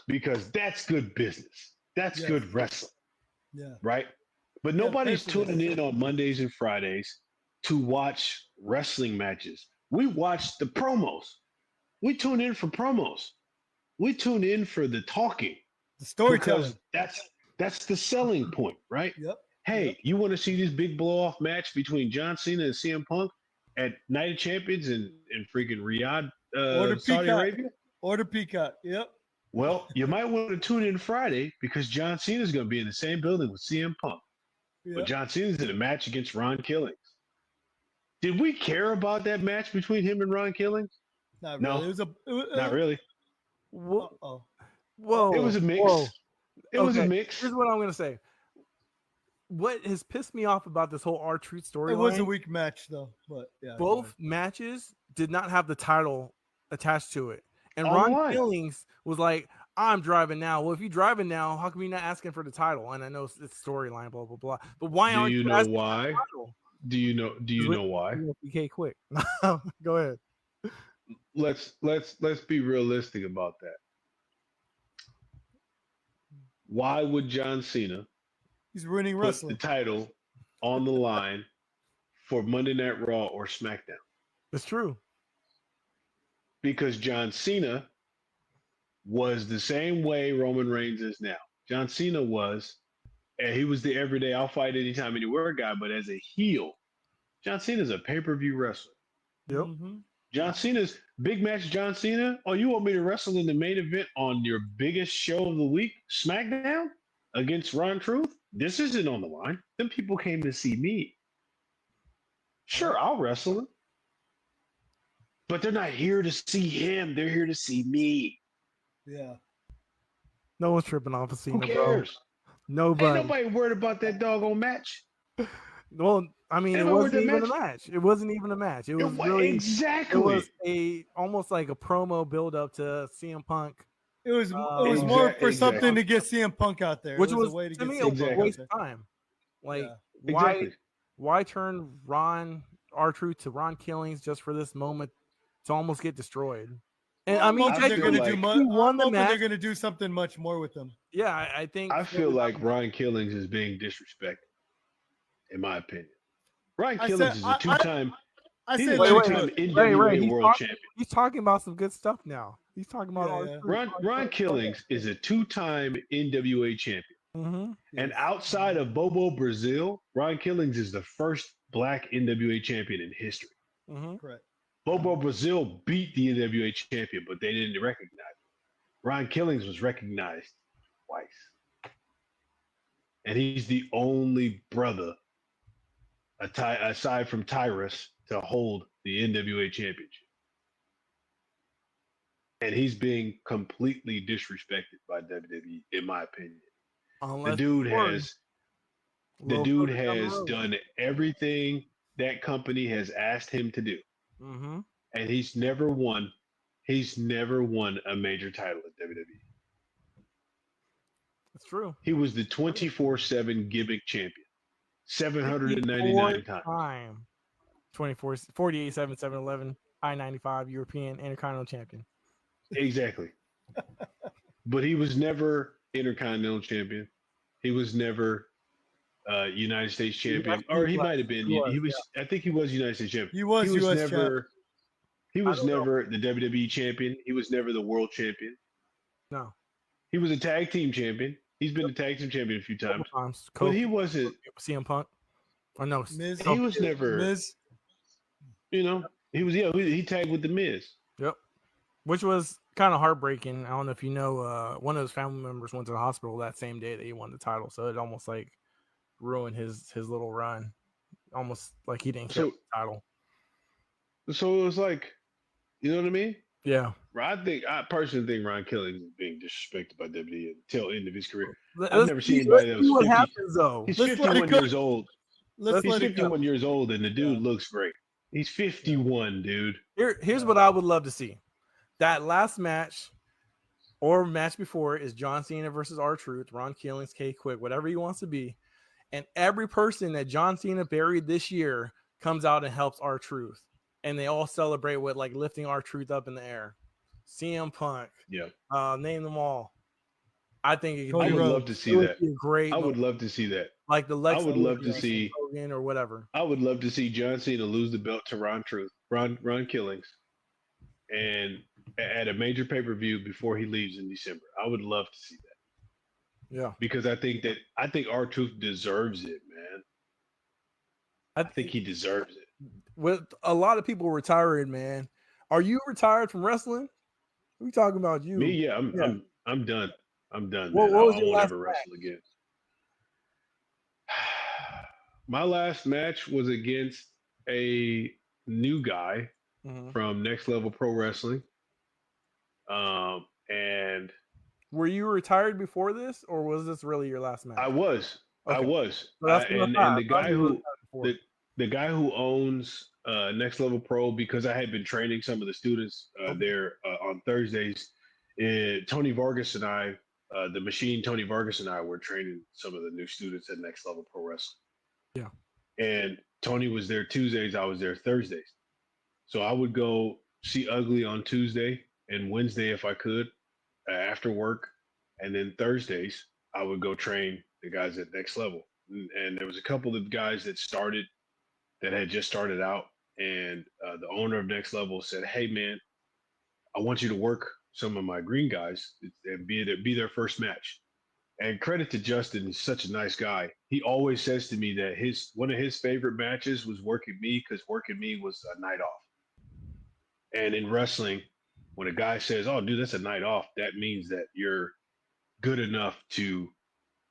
Speaker 5: because that's good business. That's good wrestling.
Speaker 4: Yeah.
Speaker 5: Right? But nobody's
Speaker 4: pay-per-view.
Speaker 5: tuning in on Mondays and Fridays to watch wrestling matches. We watch the promos. We tune in for promos. We tune in for the talking.
Speaker 4: The storytelling.
Speaker 5: Because that's the selling point, right?
Speaker 4: Yep.
Speaker 5: Hey, you want to see this big blow-off match between John Cena and CM Punk at Night of Champions in freaking Riyadh, Saudi Arabia?
Speaker 4: Order Peacock. Yep.
Speaker 5: Well, you might want to tune in Friday because John Cena is going to be in the same building with CM Punk.
Speaker 4: Yep.
Speaker 5: But John Cena's in a match against Ron Killings. Did we care about that match between him and Ron Killings?
Speaker 4: Not
Speaker 5: No.
Speaker 4: really.
Speaker 5: Not really.
Speaker 4: Uh-oh.
Speaker 6: Whoa.
Speaker 5: It was a mix.
Speaker 6: Whoa.
Speaker 5: It was a mix.
Speaker 6: Here's what I'm going to say. What has pissed me off about this whole R-Truth story?
Speaker 4: It was a weak match though, but yeah.
Speaker 6: Both matches did not have the title attached to it. And
Speaker 5: Online.
Speaker 6: Ron Killings was like, I'm driving now. Well, if you're driving now, how come you're not asking for the title? And I know it's storyline, blah, blah, blah. But why aren't you asking
Speaker 5: why?
Speaker 6: for the title?
Speaker 5: Do you know why?
Speaker 6: PK quick. Go ahead.
Speaker 5: Let's be realistic about that. Why would John Cena
Speaker 4: He's ruining
Speaker 5: put
Speaker 4: wrestling.
Speaker 5: the title on the line for Monday Night Raw or SmackDown?
Speaker 6: It's true.
Speaker 5: because John Cena was the same way Roman Reigns is now. John Cena was, and he was the everyday I'll fight anytime, anywhere guy, but as a heel, John Cena's a pay-per-view wrestler.
Speaker 6: Yep.
Speaker 4: Mm-hmm.
Speaker 5: John Cena's big match, John Cena. Oh, you want me to wrestle in the main event on your biggest show of the week, SmackDown, against Ron Truth? This isn't on the line. Them people came to see me. Sure, I'll wrestle him. But they're not here to see him. They're here to see me.
Speaker 4: Yeah.
Speaker 6: No one's tripping off of Cena,
Speaker 5: Who cares?
Speaker 6: bro.
Speaker 5: Ain't nobody worried about that doggone match.
Speaker 6: Well, I mean,
Speaker 5: Ain't
Speaker 6: it
Speaker 5: nobody
Speaker 6: wasn't
Speaker 5: worried
Speaker 6: even
Speaker 5: that
Speaker 6: a
Speaker 5: match.
Speaker 6: match. It wasn't even a match. It was really
Speaker 5: exactly.
Speaker 6: It was almost like a promo build up to CM Punk.
Speaker 4: It was more for something
Speaker 5: exactly.
Speaker 4: to get CM Punk out there.
Speaker 6: Which
Speaker 4: it
Speaker 6: was
Speaker 4: a way to
Speaker 6: to
Speaker 4: get
Speaker 6: me
Speaker 4: CM
Speaker 6: a
Speaker 4: Punk
Speaker 6: waste
Speaker 4: out
Speaker 6: of time. Like
Speaker 4: Yeah.
Speaker 5: Exactly.
Speaker 6: why turn Ron R-Truth to Ron Killings just for this moment to almost get destroyed? And
Speaker 4: Well,
Speaker 6: I mean,
Speaker 5: I feel
Speaker 6: technically,
Speaker 5: like-
Speaker 6: he won the match.
Speaker 4: They're going to do something much more with them.
Speaker 6: Yeah, I think.
Speaker 5: I feel like Ron Killings is being disrespected, in my opinion. Ron Killings is a two-time. He's a two-time NWA World Champion.
Speaker 6: He's talking about some good stuff now. He's talking about
Speaker 5: Ron Killings is a two-time NWA champion.
Speaker 6: Mm-hmm.
Speaker 5: And outside of Bobo Brazil, Ron Killings is the first black NWA champion in history.
Speaker 6: Mm-hmm.
Speaker 4: Correct.
Speaker 5: Bobo Brazil beat the NWA champion, but they didn't recognize him. Ron Killings was recognized twice. And he's the only brother, aside from Tyrus, to hold the NWA championship. And he's being completely disrespected by WWE, in my opinion. The dude has done everything that company has asked him to do.
Speaker 6: Mm-hmm.
Speaker 5: And he's never won a major title at WWE.
Speaker 6: That's true.
Speaker 5: He was the 24/7 gimmick champion. 799 times.
Speaker 6: 24, 48, 7, 7, 11, I-95 European Intercontinental Champion.
Speaker 5: Exactly. But he was never Intercontinental Champion. He was never United States champion, or he might have been. He was. I think he was United States champion.
Speaker 4: He was US
Speaker 5: never.
Speaker 4: champion.
Speaker 5: He was never the WWE champion. He was never the world champion.
Speaker 6: No.
Speaker 5: He was a tag team champion. He's been a tag team champion a few times. But he wasn't.
Speaker 6: CM Punk. Or no,
Speaker 4: Miz.
Speaker 5: He was never.
Speaker 4: Miz.
Speaker 5: You know, he was. Yeah, he tagged with the Miz.
Speaker 6: Yep. Which was kind of heartbreaking. I don't know if you know, one of his family members went to the hospital that same day that he won the title, so it almost like ruined his little run. Almost like he didn't get the title.
Speaker 5: So it was like, you know what I mean?
Speaker 6: Yeah.
Speaker 5: I personally think Ron Killings is being disrespected by WWE until the end of his career. I've
Speaker 6: Let's
Speaker 5: never seen anybody that was 50.
Speaker 6: What happens though?
Speaker 5: He's 51 years old.
Speaker 4: He's
Speaker 5: 51 years old, and the dude looks great. He's 51, dude.
Speaker 6: Here's what I would love to see. That last match or match before is John Cena versus R-Truth, Ron Killings, K Quick, whatever he wants to be. And every person that John Cena buried this year comes out and helps R-Truth. And they all celebrate with like lifting R-Truth up in the air. CM Punk.
Speaker 5: Yeah.
Speaker 6: Name them all. I think
Speaker 5: I would love to see that.
Speaker 6: Great.
Speaker 5: I would love to see that.
Speaker 6: Like the Lex.
Speaker 5: I would love to see
Speaker 6: Hogan or whatever.
Speaker 5: I would love to see John Cena lose the belt to Ron Killings, and at a major pay-per-view before he leaves in December. I would love to see that.
Speaker 6: Yeah.
Speaker 5: Because I think R-Truth deserves it, man. I think he deserves it.
Speaker 6: With a lot of people retiring, man. Are you retired from wrestling? We talking about you?
Speaker 5: Me, yeah. I'm done. I'm done.
Speaker 6: What was your
Speaker 5: I won't
Speaker 6: last
Speaker 5: ever wrestle again. My last match was against a new guy from Next Level Pro Wrestling. And
Speaker 6: were you retired before this, or was this really your last match?
Speaker 5: I was.
Speaker 6: Okay.
Speaker 5: I was.
Speaker 6: So that's
Speaker 5: and the guy who owns Next Level Pro, because I had been training some of the students there on Thursdays. Tony Vargas and I, the Machine Tony Vargas and I were training some of the new students at Next Level Pro Wrestling.
Speaker 6: Yeah.
Speaker 5: And Tony was there Tuesdays, I was there Thursdays. So I would go see Ugly on Tuesday and Wednesday if I could after work. And then Thursdays, I would go train the guys at Next Level. And there was a couple of guys that had just started out. And the owner of Next Level said, "Hey, man, I want you to work some of my green guys and be their first match. And credit to Justin, he's such a nice guy. He always says to me that one of his favorite matches was working me because working me was a night off. And in wrestling, when a guy says, "Oh, dude, that's a night off," that means that you're good enough to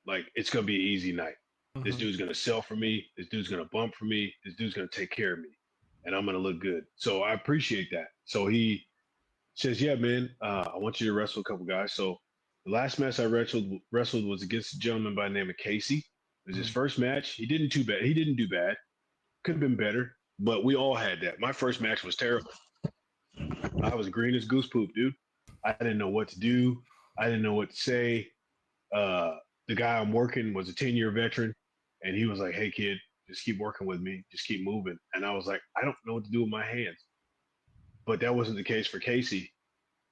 Speaker 5: like it's gonna be an easy night. This
Speaker 6: Mhm.
Speaker 5: dude's gonna sell for me. This dude's gonna bump for me. This dude's gonna take care of me, and I'm gonna look good. So I appreciate that. So he says, "Yeah, man, I want you to wrestle a couple guys." So the last match I wrestled was against a gentleman by the name of Casey. It was his
Speaker 6: Mhm.
Speaker 5: first match. He didn't too bad. He didn't do bad. Could have been better, but we all had that. My first match was terrible. I was green as goose poop, dude. I didn't know what to do. I didn't know what to say. Uh, the guy I'm working was a 10-year veteran, and he was like, "Hey, kid, just keep working with me. Just keep moving." And I was like, "I don't know what to do with my hands." But that wasn't the case for Casey.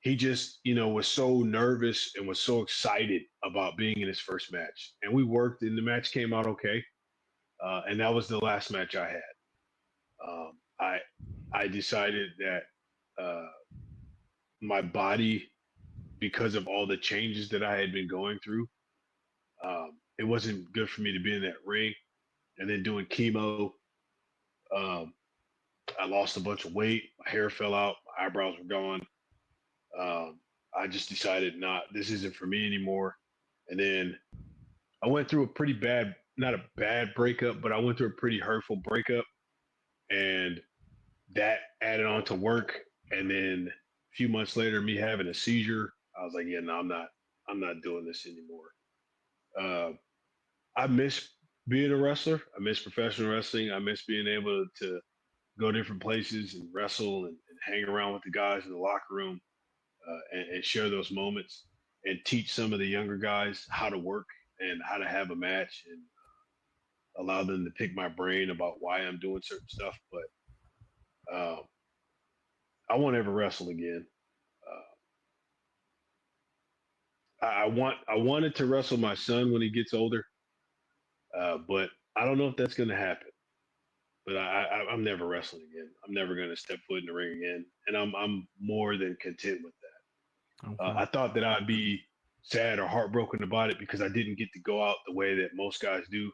Speaker 5: He just, was so nervous and was so excited about being in his first match. And we worked, and the match came out okay. And that was the last match I had. I decided that uh, my body, because of all the changes that I had been going through, it wasn't good for me to be in that ring. And then doing chemo, um, I lost a bunch of weight. My hair fell out. My eyebrows were gone. Um, I just decided, not this isn't for me anymore. And then I went through a pretty bad, not a bad breakup, but I went through a pretty hurtful breakup, and that added on to work. And then a few months later, me having a seizure, I was like, yeah, no, I'm not doing this anymore. Uh, I miss being a wrestler. I miss professional wrestling. I miss being able to go different places and wrestle and hang around with the guys in the locker room, and share those moments and teach some of the younger guys how to work and how to have a match and allow them to pick my brain about why I'm doing certain stuff. But I won't ever wrestle again. I wanted to wrestle my son when he gets older, but I don't know if that's going to happen. But I'm never wrestling again. I'm never going to step foot in the ring again, and I'm more than content with that.
Speaker 6: Okay.
Speaker 5: I thought that I'd be sad or heartbroken about it because I didn't get to go out the way that most guys do.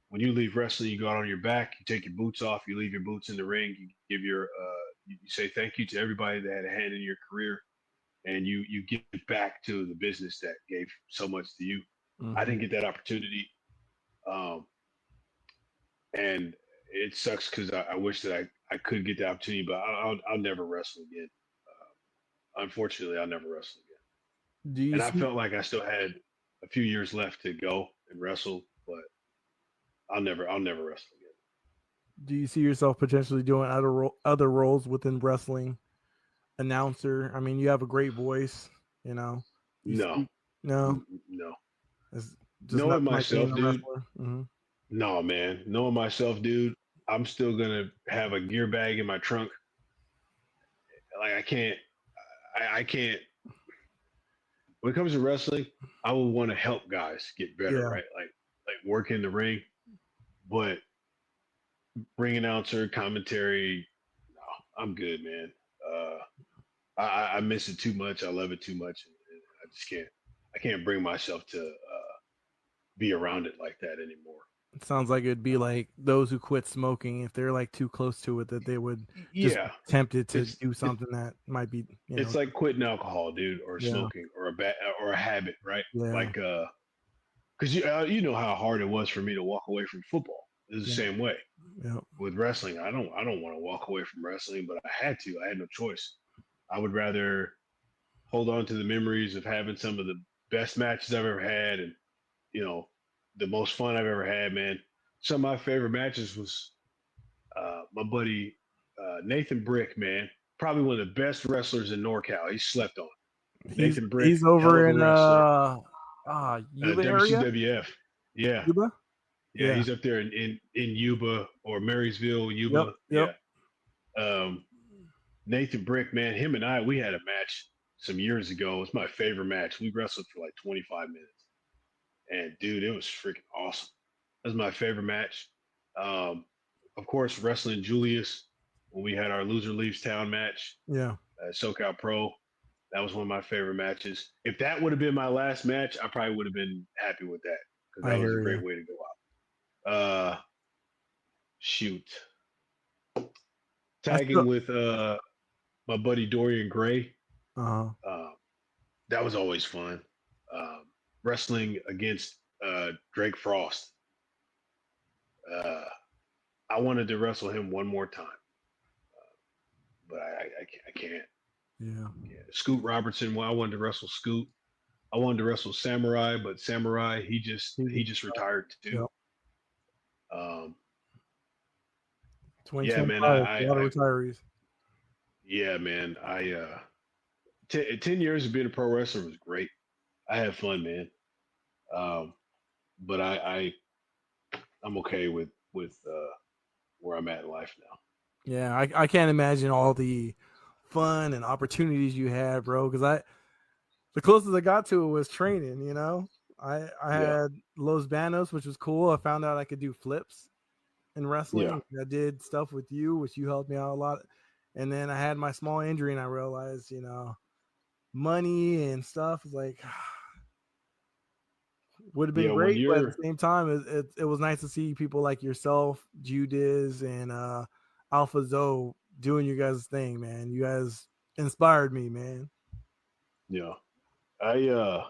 Speaker 5: When you leave wrestling, you go out on your back, you take your boots off, you leave your boots in the ring, you give you say thank you to everybody that had a hand in your career, and you give back to the business that gave so much to you. I
Speaker 6: Mhm.
Speaker 5: didn't get that opportunity, um, and it sucks because I wish that I could get the opportunity, but I'll never wrestle again. Unfortunately, I'll never wrestle again.
Speaker 6: Do you
Speaker 5: And I
Speaker 6: see
Speaker 5: felt like I still had a few years left to go and wrestle, but I'll never wrestle again.
Speaker 6: do you see yourself potentially doing other roles within wrestling? Announcer. I mean, you have a great voice. You know, you
Speaker 5: No,
Speaker 6: speak. No,
Speaker 5: no.
Speaker 6: it's just
Speaker 5: Knowing
Speaker 6: nothing like being
Speaker 5: myself,
Speaker 6: a
Speaker 5: dude.
Speaker 6: wrestler. Hmm.
Speaker 5: No, man. Knowing myself, dude. I'm still gonna have a gear bag in my trunk. Like I can't. I can't. When it comes to wrestling, I would want to help guys get better,
Speaker 6: Yeah,
Speaker 5: right? Like work in the ring, but ring announcer, commentary. No, I'm good, man. Uh, I miss it too much. I love it too much, and I just can't. I can't bring myself to be around it like that anymore.
Speaker 6: it sounds like it'd be like those who quit smoking if they're like too close to it that they would just
Speaker 5: Yeah,
Speaker 6: be tempted to
Speaker 5: it's
Speaker 6: do
Speaker 5: it's
Speaker 6: something that might be
Speaker 5: it's like quitting alcohol, dude, or
Speaker 6: yeah,
Speaker 5: smoking, or or a habit, right?
Speaker 6: yeah,
Speaker 5: Like, because you know how hard it was for me to walk away from football. It's the
Speaker 6: yeah,
Speaker 5: same way
Speaker 6: yeah,
Speaker 5: with wrestling. I don't want to walk away from wrestling, but I had to. I had no choice. I would rather hold on to the memories of having some of the best matches I've ever had, and you know, the most fun I've ever had, man. Some of my favorite matches was my buddy Nathan Brick, man. Probably one of the best wrestlers in NorCal. He slept on. Nathan Brick,
Speaker 6: he's
Speaker 5: hell
Speaker 6: over
Speaker 5: of a
Speaker 6: in
Speaker 5: wrestler.
Speaker 6: Yuba area.
Speaker 5: WCWF. Yeah.
Speaker 6: Yuba.
Speaker 5: Yeah.
Speaker 6: Yeah.
Speaker 5: He's up there in Yuba or Marysville,
Speaker 6: Yep.
Speaker 5: Yuba.
Speaker 6: Yep.
Speaker 5: Yeah. Um, Nathan Brick, man, him and we had a match some years ago. It was my favorite match. We wrestled for like 25 minutes. And dude, it was freaking awesome. That was my favorite match. Um, of course, wrestling Julius when we had our loser leaves town match
Speaker 6: Yeah.
Speaker 5: at SoCal Pro. That was one of my favorite matches. If that would have been my last match, I probably would have been happy with that because
Speaker 6: I
Speaker 5: that was a
Speaker 6: hear
Speaker 5: great
Speaker 6: you.
Speaker 5: way to go out. Shoot,
Speaker 6: I still,
Speaker 5: tagging with my buddy Dorian Gray.
Speaker 6: uh,
Speaker 5: Uh, that was always fun. Um, Wrestling against Drake Frost. Uh, I wanted to wrestle him one more time, but I can't.
Speaker 6: yeah.
Speaker 5: Yeah. Scoot Robertson. Well, I wanted to wrestle Scoot. I wanted to wrestle Samurai, but Samurai he just retired too.
Speaker 6: Yep.
Speaker 5: Um, yeah, man.
Speaker 6: 2025, a lot of retirees.
Speaker 5: Yeah, man. 10 years of being a pro wrestler was great. I had fun, man. Um, but I'm okay with where I'm at in life now.
Speaker 6: Yeah, I can't imagine all the fun and opportunities you had, bro. Because the closest I got to it was training. You know, I
Speaker 5: Yeah,
Speaker 6: had Los Banos, which was cool. I found out I could do flips in
Speaker 5: yeah,
Speaker 6: wrestling. I did stuff with you, which you helped me out a lot. And then I had my small injury, and I realized, money and stuff is like would have been
Speaker 5: yeah. When
Speaker 6: great, but at the
Speaker 5: you're
Speaker 6: same time, it was nice to see people like yourself, Judiz, and Alpha Zoe doing your guys' thing, man. You guys inspired me, man.
Speaker 5: yeah, I uh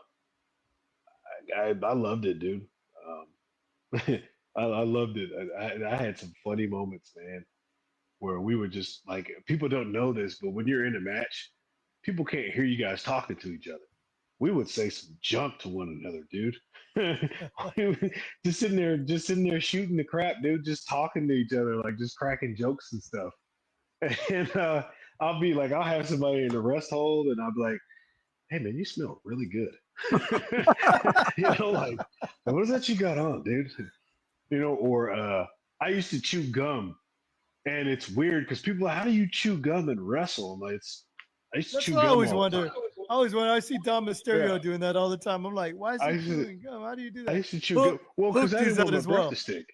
Speaker 5: I loved it, dude. Um, I loved it. I had some funny moments, man, where we were just like people don't know this, but when you're in a match, people can't hear you guys talking to each other. We would say some junk to one another, dude. Just sitting there shooting the crap, dude. Just talking to each other, like just cracking jokes and stuff. And I'll be like, I'll have somebody in the rest hold, and I'll be like, "Hey, man, you smell really good." Like, what is that you got on, dude? Or I used to chew gum, and it's weird because people, are like, how do you chew gum and wrestle? I'm like, I used to
Speaker 4: That's
Speaker 5: chew
Speaker 4: what I
Speaker 5: gum
Speaker 4: always
Speaker 5: all the
Speaker 4: wonder.
Speaker 5: time.
Speaker 4: I always wonder. I see Dom
Speaker 5: Yeah,
Speaker 4: Mysterio doing that all the time. I'm like, why is
Speaker 5: I
Speaker 4: he
Speaker 5: used to,
Speaker 4: chewing gum? How do you do
Speaker 5: I
Speaker 4: that?
Speaker 5: used to chew
Speaker 4: Hook,
Speaker 5: gum. Well,
Speaker 4: Hook
Speaker 5: because I
Speaker 4: does
Speaker 5: didn't want
Speaker 4: that
Speaker 5: my
Speaker 4: as
Speaker 5: breath
Speaker 4: well.
Speaker 5: to stink.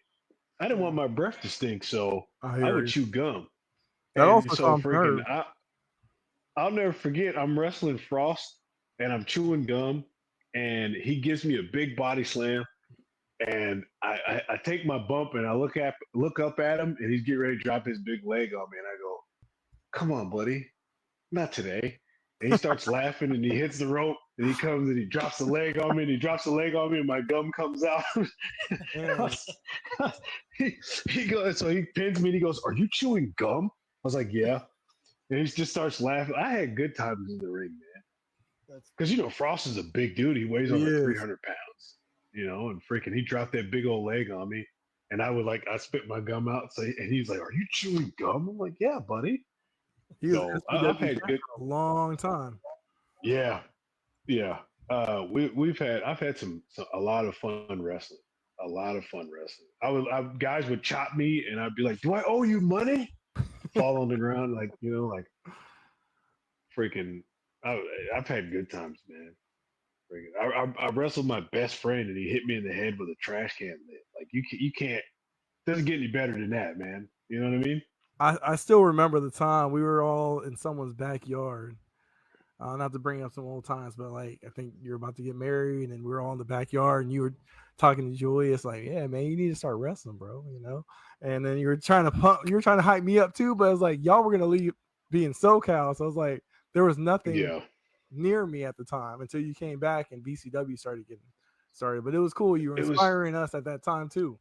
Speaker 5: I didn't want my breath to stink, so
Speaker 6: I
Speaker 5: I
Speaker 6: hear
Speaker 5: would
Speaker 6: you.
Speaker 5: chew gum.
Speaker 6: That
Speaker 5: And
Speaker 6: also
Speaker 5: so
Speaker 6: calms
Speaker 5: freaking,
Speaker 6: nerves.
Speaker 5: I'll never forget. I'm wrestling Frost, and I'm chewing gum, and he gives me a big body slam, and I take my bump, and I look up at him, and he's getting ready to drop his big leg on me, and I go, "Come on, buddy, not today." And he starts laughing, and he hits the rope, and he comes and he drops the leg on me, and he drops the leg on me, and my gum comes out.
Speaker 4: Man,
Speaker 5: he, he goes, so he pins me, and he goes, "Are you chewing gum?" I was like, "Yeah." And he just starts laughing. I had good times in the ring, man.
Speaker 4: that's
Speaker 5: Because Frost is a big dude. He weighs
Speaker 6: He
Speaker 5: over
Speaker 6: is.
Speaker 5: 300 pounds. And freaking, he dropped that big old leg on me, and I spit my gum out. And he's like, "Are you chewing gum?" I'm like, "Yeah, buddy."
Speaker 6: He was
Speaker 5: So I've
Speaker 6: SPW
Speaker 5: had
Speaker 6: champ
Speaker 5: good,
Speaker 6: for a long time.
Speaker 5: yeah, yeah. I've had a lot of fun wrestling, a lot of fun wrestling. Guys would chop me, and I'd be like, "Do I owe you money?" Fall on the ground, like like freaking. I, I've had good times, man. I wrestled my best friend and he hit me in the head with a trash can lid. Like you can't doesn't get any better than that, man. You know what I mean?
Speaker 6: I still remember the time we were all in someone's backyard. Not to bring up some old times, but like I think you're about to get married, and we were all in the backyard, and you were talking to Julius, like, "Yeah, man, you need to start wrestling, bro." And then you were trying to hype me up too, but it was like y'all were gonna leave being SoCal, so I was like, there was nothing
Speaker 5: Yeah.
Speaker 6: near me at the time until you came back and BCW started getting started. But it was cool. You were
Speaker 5: It was
Speaker 6: inspiring us at that time too.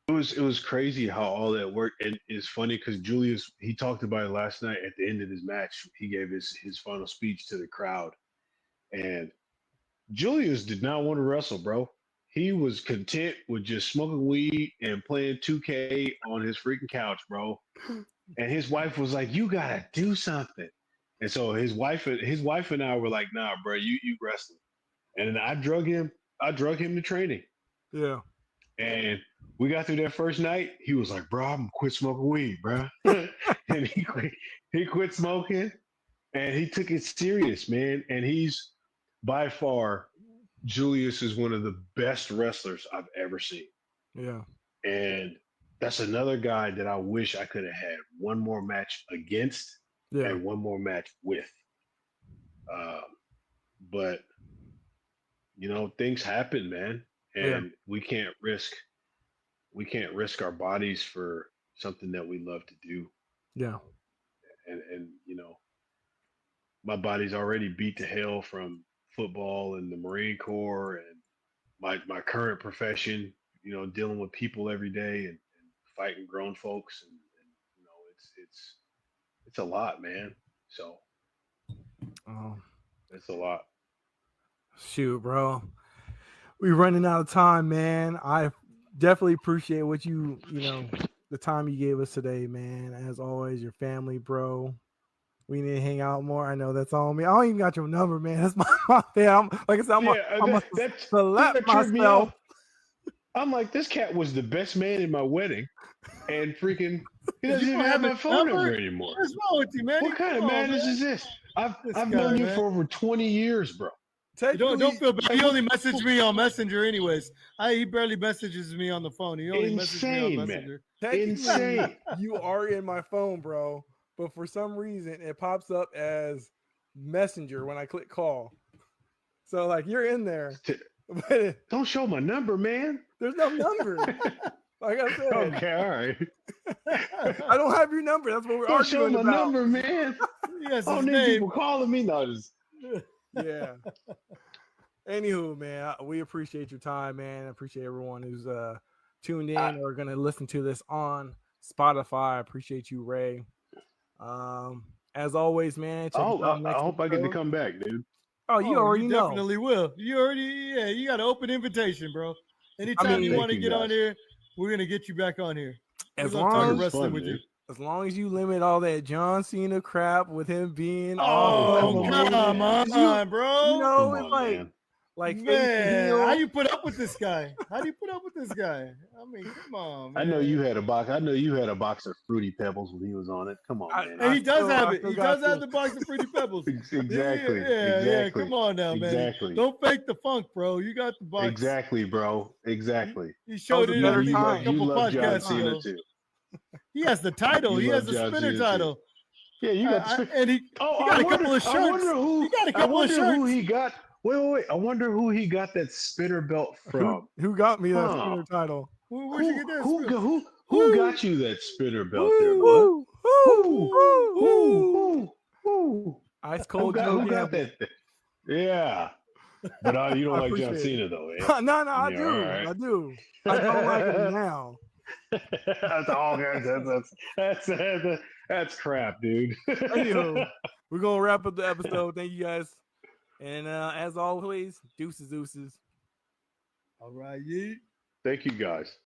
Speaker 5: it was crazy how all that worked, and it's funny because Julius he talked about it last night at the end of his match. He gave his final speech to the crowd, and Julius did not want to wrestle, bro. He was content with just smoking weed and playing 2K on his freaking couch, bro. And his wife was like, "You gotta do something." And so his wife and I were like, "Nah, bro, you wrestling." And then I drug him to training.
Speaker 6: Yeah.
Speaker 5: And we got through that first night. He was like, "Bro, I'm gonna quit smoking weed, bro." And he quit smoking, and he took it serious, man. And he's by far Julius is one of the best wrestlers I've ever seen.
Speaker 6: Yeah.
Speaker 5: And that's another guy that I wish I could have had one more match against
Speaker 6: Yeah.
Speaker 5: and one more match with. But things happen, man,
Speaker 6: Yeah.
Speaker 5: and we can't risk our bodies for something that we love to do.
Speaker 6: Yeah.
Speaker 5: And my body's already beat to hell from football and the Marine Corps and my current profession, dealing with people every day and fighting grown folks and it's a lot, man. So
Speaker 6: Oh,
Speaker 5: it's a lot.
Speaker 6: shoot, bro. We're running out of time, man. I definitely appreciate the time you gave us today, man. As always, your family, bro. We need to hang out more. I know that's on me. I don't even got your number, man. That's my fam. Like I said, I'm gonna select
Speaker 5: that tripped me
Speaker 6: myself.
Speaker 5: off. I'm like, this cat was the best man in my wedding, and freaking, he doesn't
Speaker 4: You
Speaker 5: even
Speaker 4: don't
Speaker 5: have
Speaker 4: have
Speaker 5: my
Speaker 4: his
Speaker 5: phone
Speaker 4: number?
Speaker 5: number anymore.
Speaker 4: What's wrong with you, man?
Speaker 5: What kind of madness is this? I've
Speaker 4: This
Speaker 5: known
Speaker 4: guy,
Speaker 5: you
Speaker 4: man.
Speaker 5: for over 20 years, bro.
Speaker 4: Don't feel bad. He only messaged me on Messenger, anyways. He barely messages me on the phone. He only messaged me on
Speaker 5: Insane, man.
Speaker 4: Messenger.
Speaker 5: Insane.
Speaker 6: You are in my phone, bro. But for some reason, it pops up as Messenger when I click call. So like you're in there, but
Speaker 5: Don't show my number, man.
Speaker 6: there's no number. Like I said,
Speaker 5: Okay, all right.
Speaker 6: I don't have your number. That's what we're
Speaker 5: Don't show
Speaker 6: arguing
Speaker 5: my
Speaker 6: about.
Speaker 5: number, man.
Speaker 4: Yes,
Speaker 5: I
Speaker 4: his
Speaker 5: don't need
Speaker 4: name.
Speaker 5: people calling me. No, just
Speaker 6: Yeah. Anywho, man, we appreciate your time, man. I appreciate everyone who's tuned in or gonna listen to this on Spotify. I appreciate you, Ray. As always, man. Check us out
Speaker 5: I
Speaker 6: next
Speaker 5: hope I get to
Speaker 6: episode.
Speaker 5: come back, dude.
Speaker 6: Oh, you already
Speaker 4: you
Speaker 6: know.
Speaker 4: definitely will. You got an open invitation, bro. Anytime you
Speaker 5: thank
Speaker 4: want to
Speaker 5: you,
Speaker 4: get on
Speaker 5: guys.
Speaker 4: here, we're gonna get you back on here.
Speaker 6: As
Speaker 4: We're gonna talk
Speaker 6: long
Speaker 5: as-
Speaker 4: wrestling
Speaker 5: fun,
Speaker 4: with you.
Speaker 5: dude.
Speaker 6: As long as you limit all that John Cena crap with him being
Speaker 4: Oh,
Speaker 6: all
Speaker 5: come
Speaker 6: of
Speaker 5: on,
Speaker 6: a
Speaker 5: man.
Speaker 4: on, bro.
Speaker 6: you know,
Speaker 5: Come
Speaker 6: it's
Speaker 5: on, man.
Speaker 6: like face and
Speaker 4: Man,
Speaker 6: heel.
Speaker 4: how you put up with this guy? How do you put up with this guy? I mean, come on, man.
Speaker 5: I know you had a box. I know you had a box of Fruity Pebbles when he was on it. Come on, man.
Speaker 4: And he does have it.
Speaker 6: still
Speaker 4: He
Speaker 6: got
Speaker 4: does have
Speaker 6: some.
Speaker 4: the box of Fruity Pebbles.
Speaker 5: Exactly.
Speaker 4: Yeah.
Speaker 5: Exactly.
Speaker 4: Come on now, man.
Speaker 5: Exactly.
Speaker 4: Don't fake the funk, bro. You got the box.
Speaker 5: Exactly, bro. Exactly.
Speaker 4: He showed
Speaker 6: That was
Speaker 4: it,
Speaker 6: a
Speaker 4: I
Speaker 6: better
Speaker 4: think,
Speaker 6: time.
Speaker 4: a
Speaker 5: You
Speaker 4: couple
Speaker 5: love John
Speaker 4: podcasts
Speaker 5: Cena
Speaker 4: ago.
Speaker 5: too.
Speaker 4: He has the title.
Speaker 5: You
Speaker 4: He has
Speaker 5: love
Speaker 4: the
Speaker 5: John
Speaker 4: spinner
Speaker 5: Cena, too.
Speaker 4: title.
Speaker 5: Yeah, you got the spin-
Speaker 4: And he got a couple of shirts.
Speaker 5: I wonder who.
Speaker 4: He got a
Speaker 5: I
Speaker 4: couple of
Speaker 5: wonder who
Speaker 4: shirts.
Speaker 5: he got. Wait. I wonder who he got that spinner belt from.
Speaker 6: Who got me that
Speaker 5: Huh.
Speaker 6: spinner title?
Speaker 4: Where'd you get that?
Speaker 5: Who got you that spinner belt there, bud?
Speaker 6: Woo,
Speaker 5: Who?
Speaker 6: woo.
Speaker 5: Who?
Speaker 6: Ice
Speaker 5: Who
Speaker 6: cold
Speaker 5: got,
Speaker 6: Joe
Speaker 5: who got
Speaker 6: Gamble.
Speaker 5: that? Yeah. But you don't
Speaker 6: I
Speaker 5: like John
Speaker 6: appreciate
Speaker 5: Cena though, eh?
Speaker 6: No, I
Speaker 5: Yeah,
Speaker 6: do.
Speaker 5: all right.
Speaker 6: I do. I don't like him now.
Speaker 5: That's all, guys. That's crap, dude.
Speaker 6: Anywho, we're gonna wrap up the episode. Thank you guys. And as always, deuces.
Speaker 4: All right, Yeet.
Speaker 5: Thank you, guys.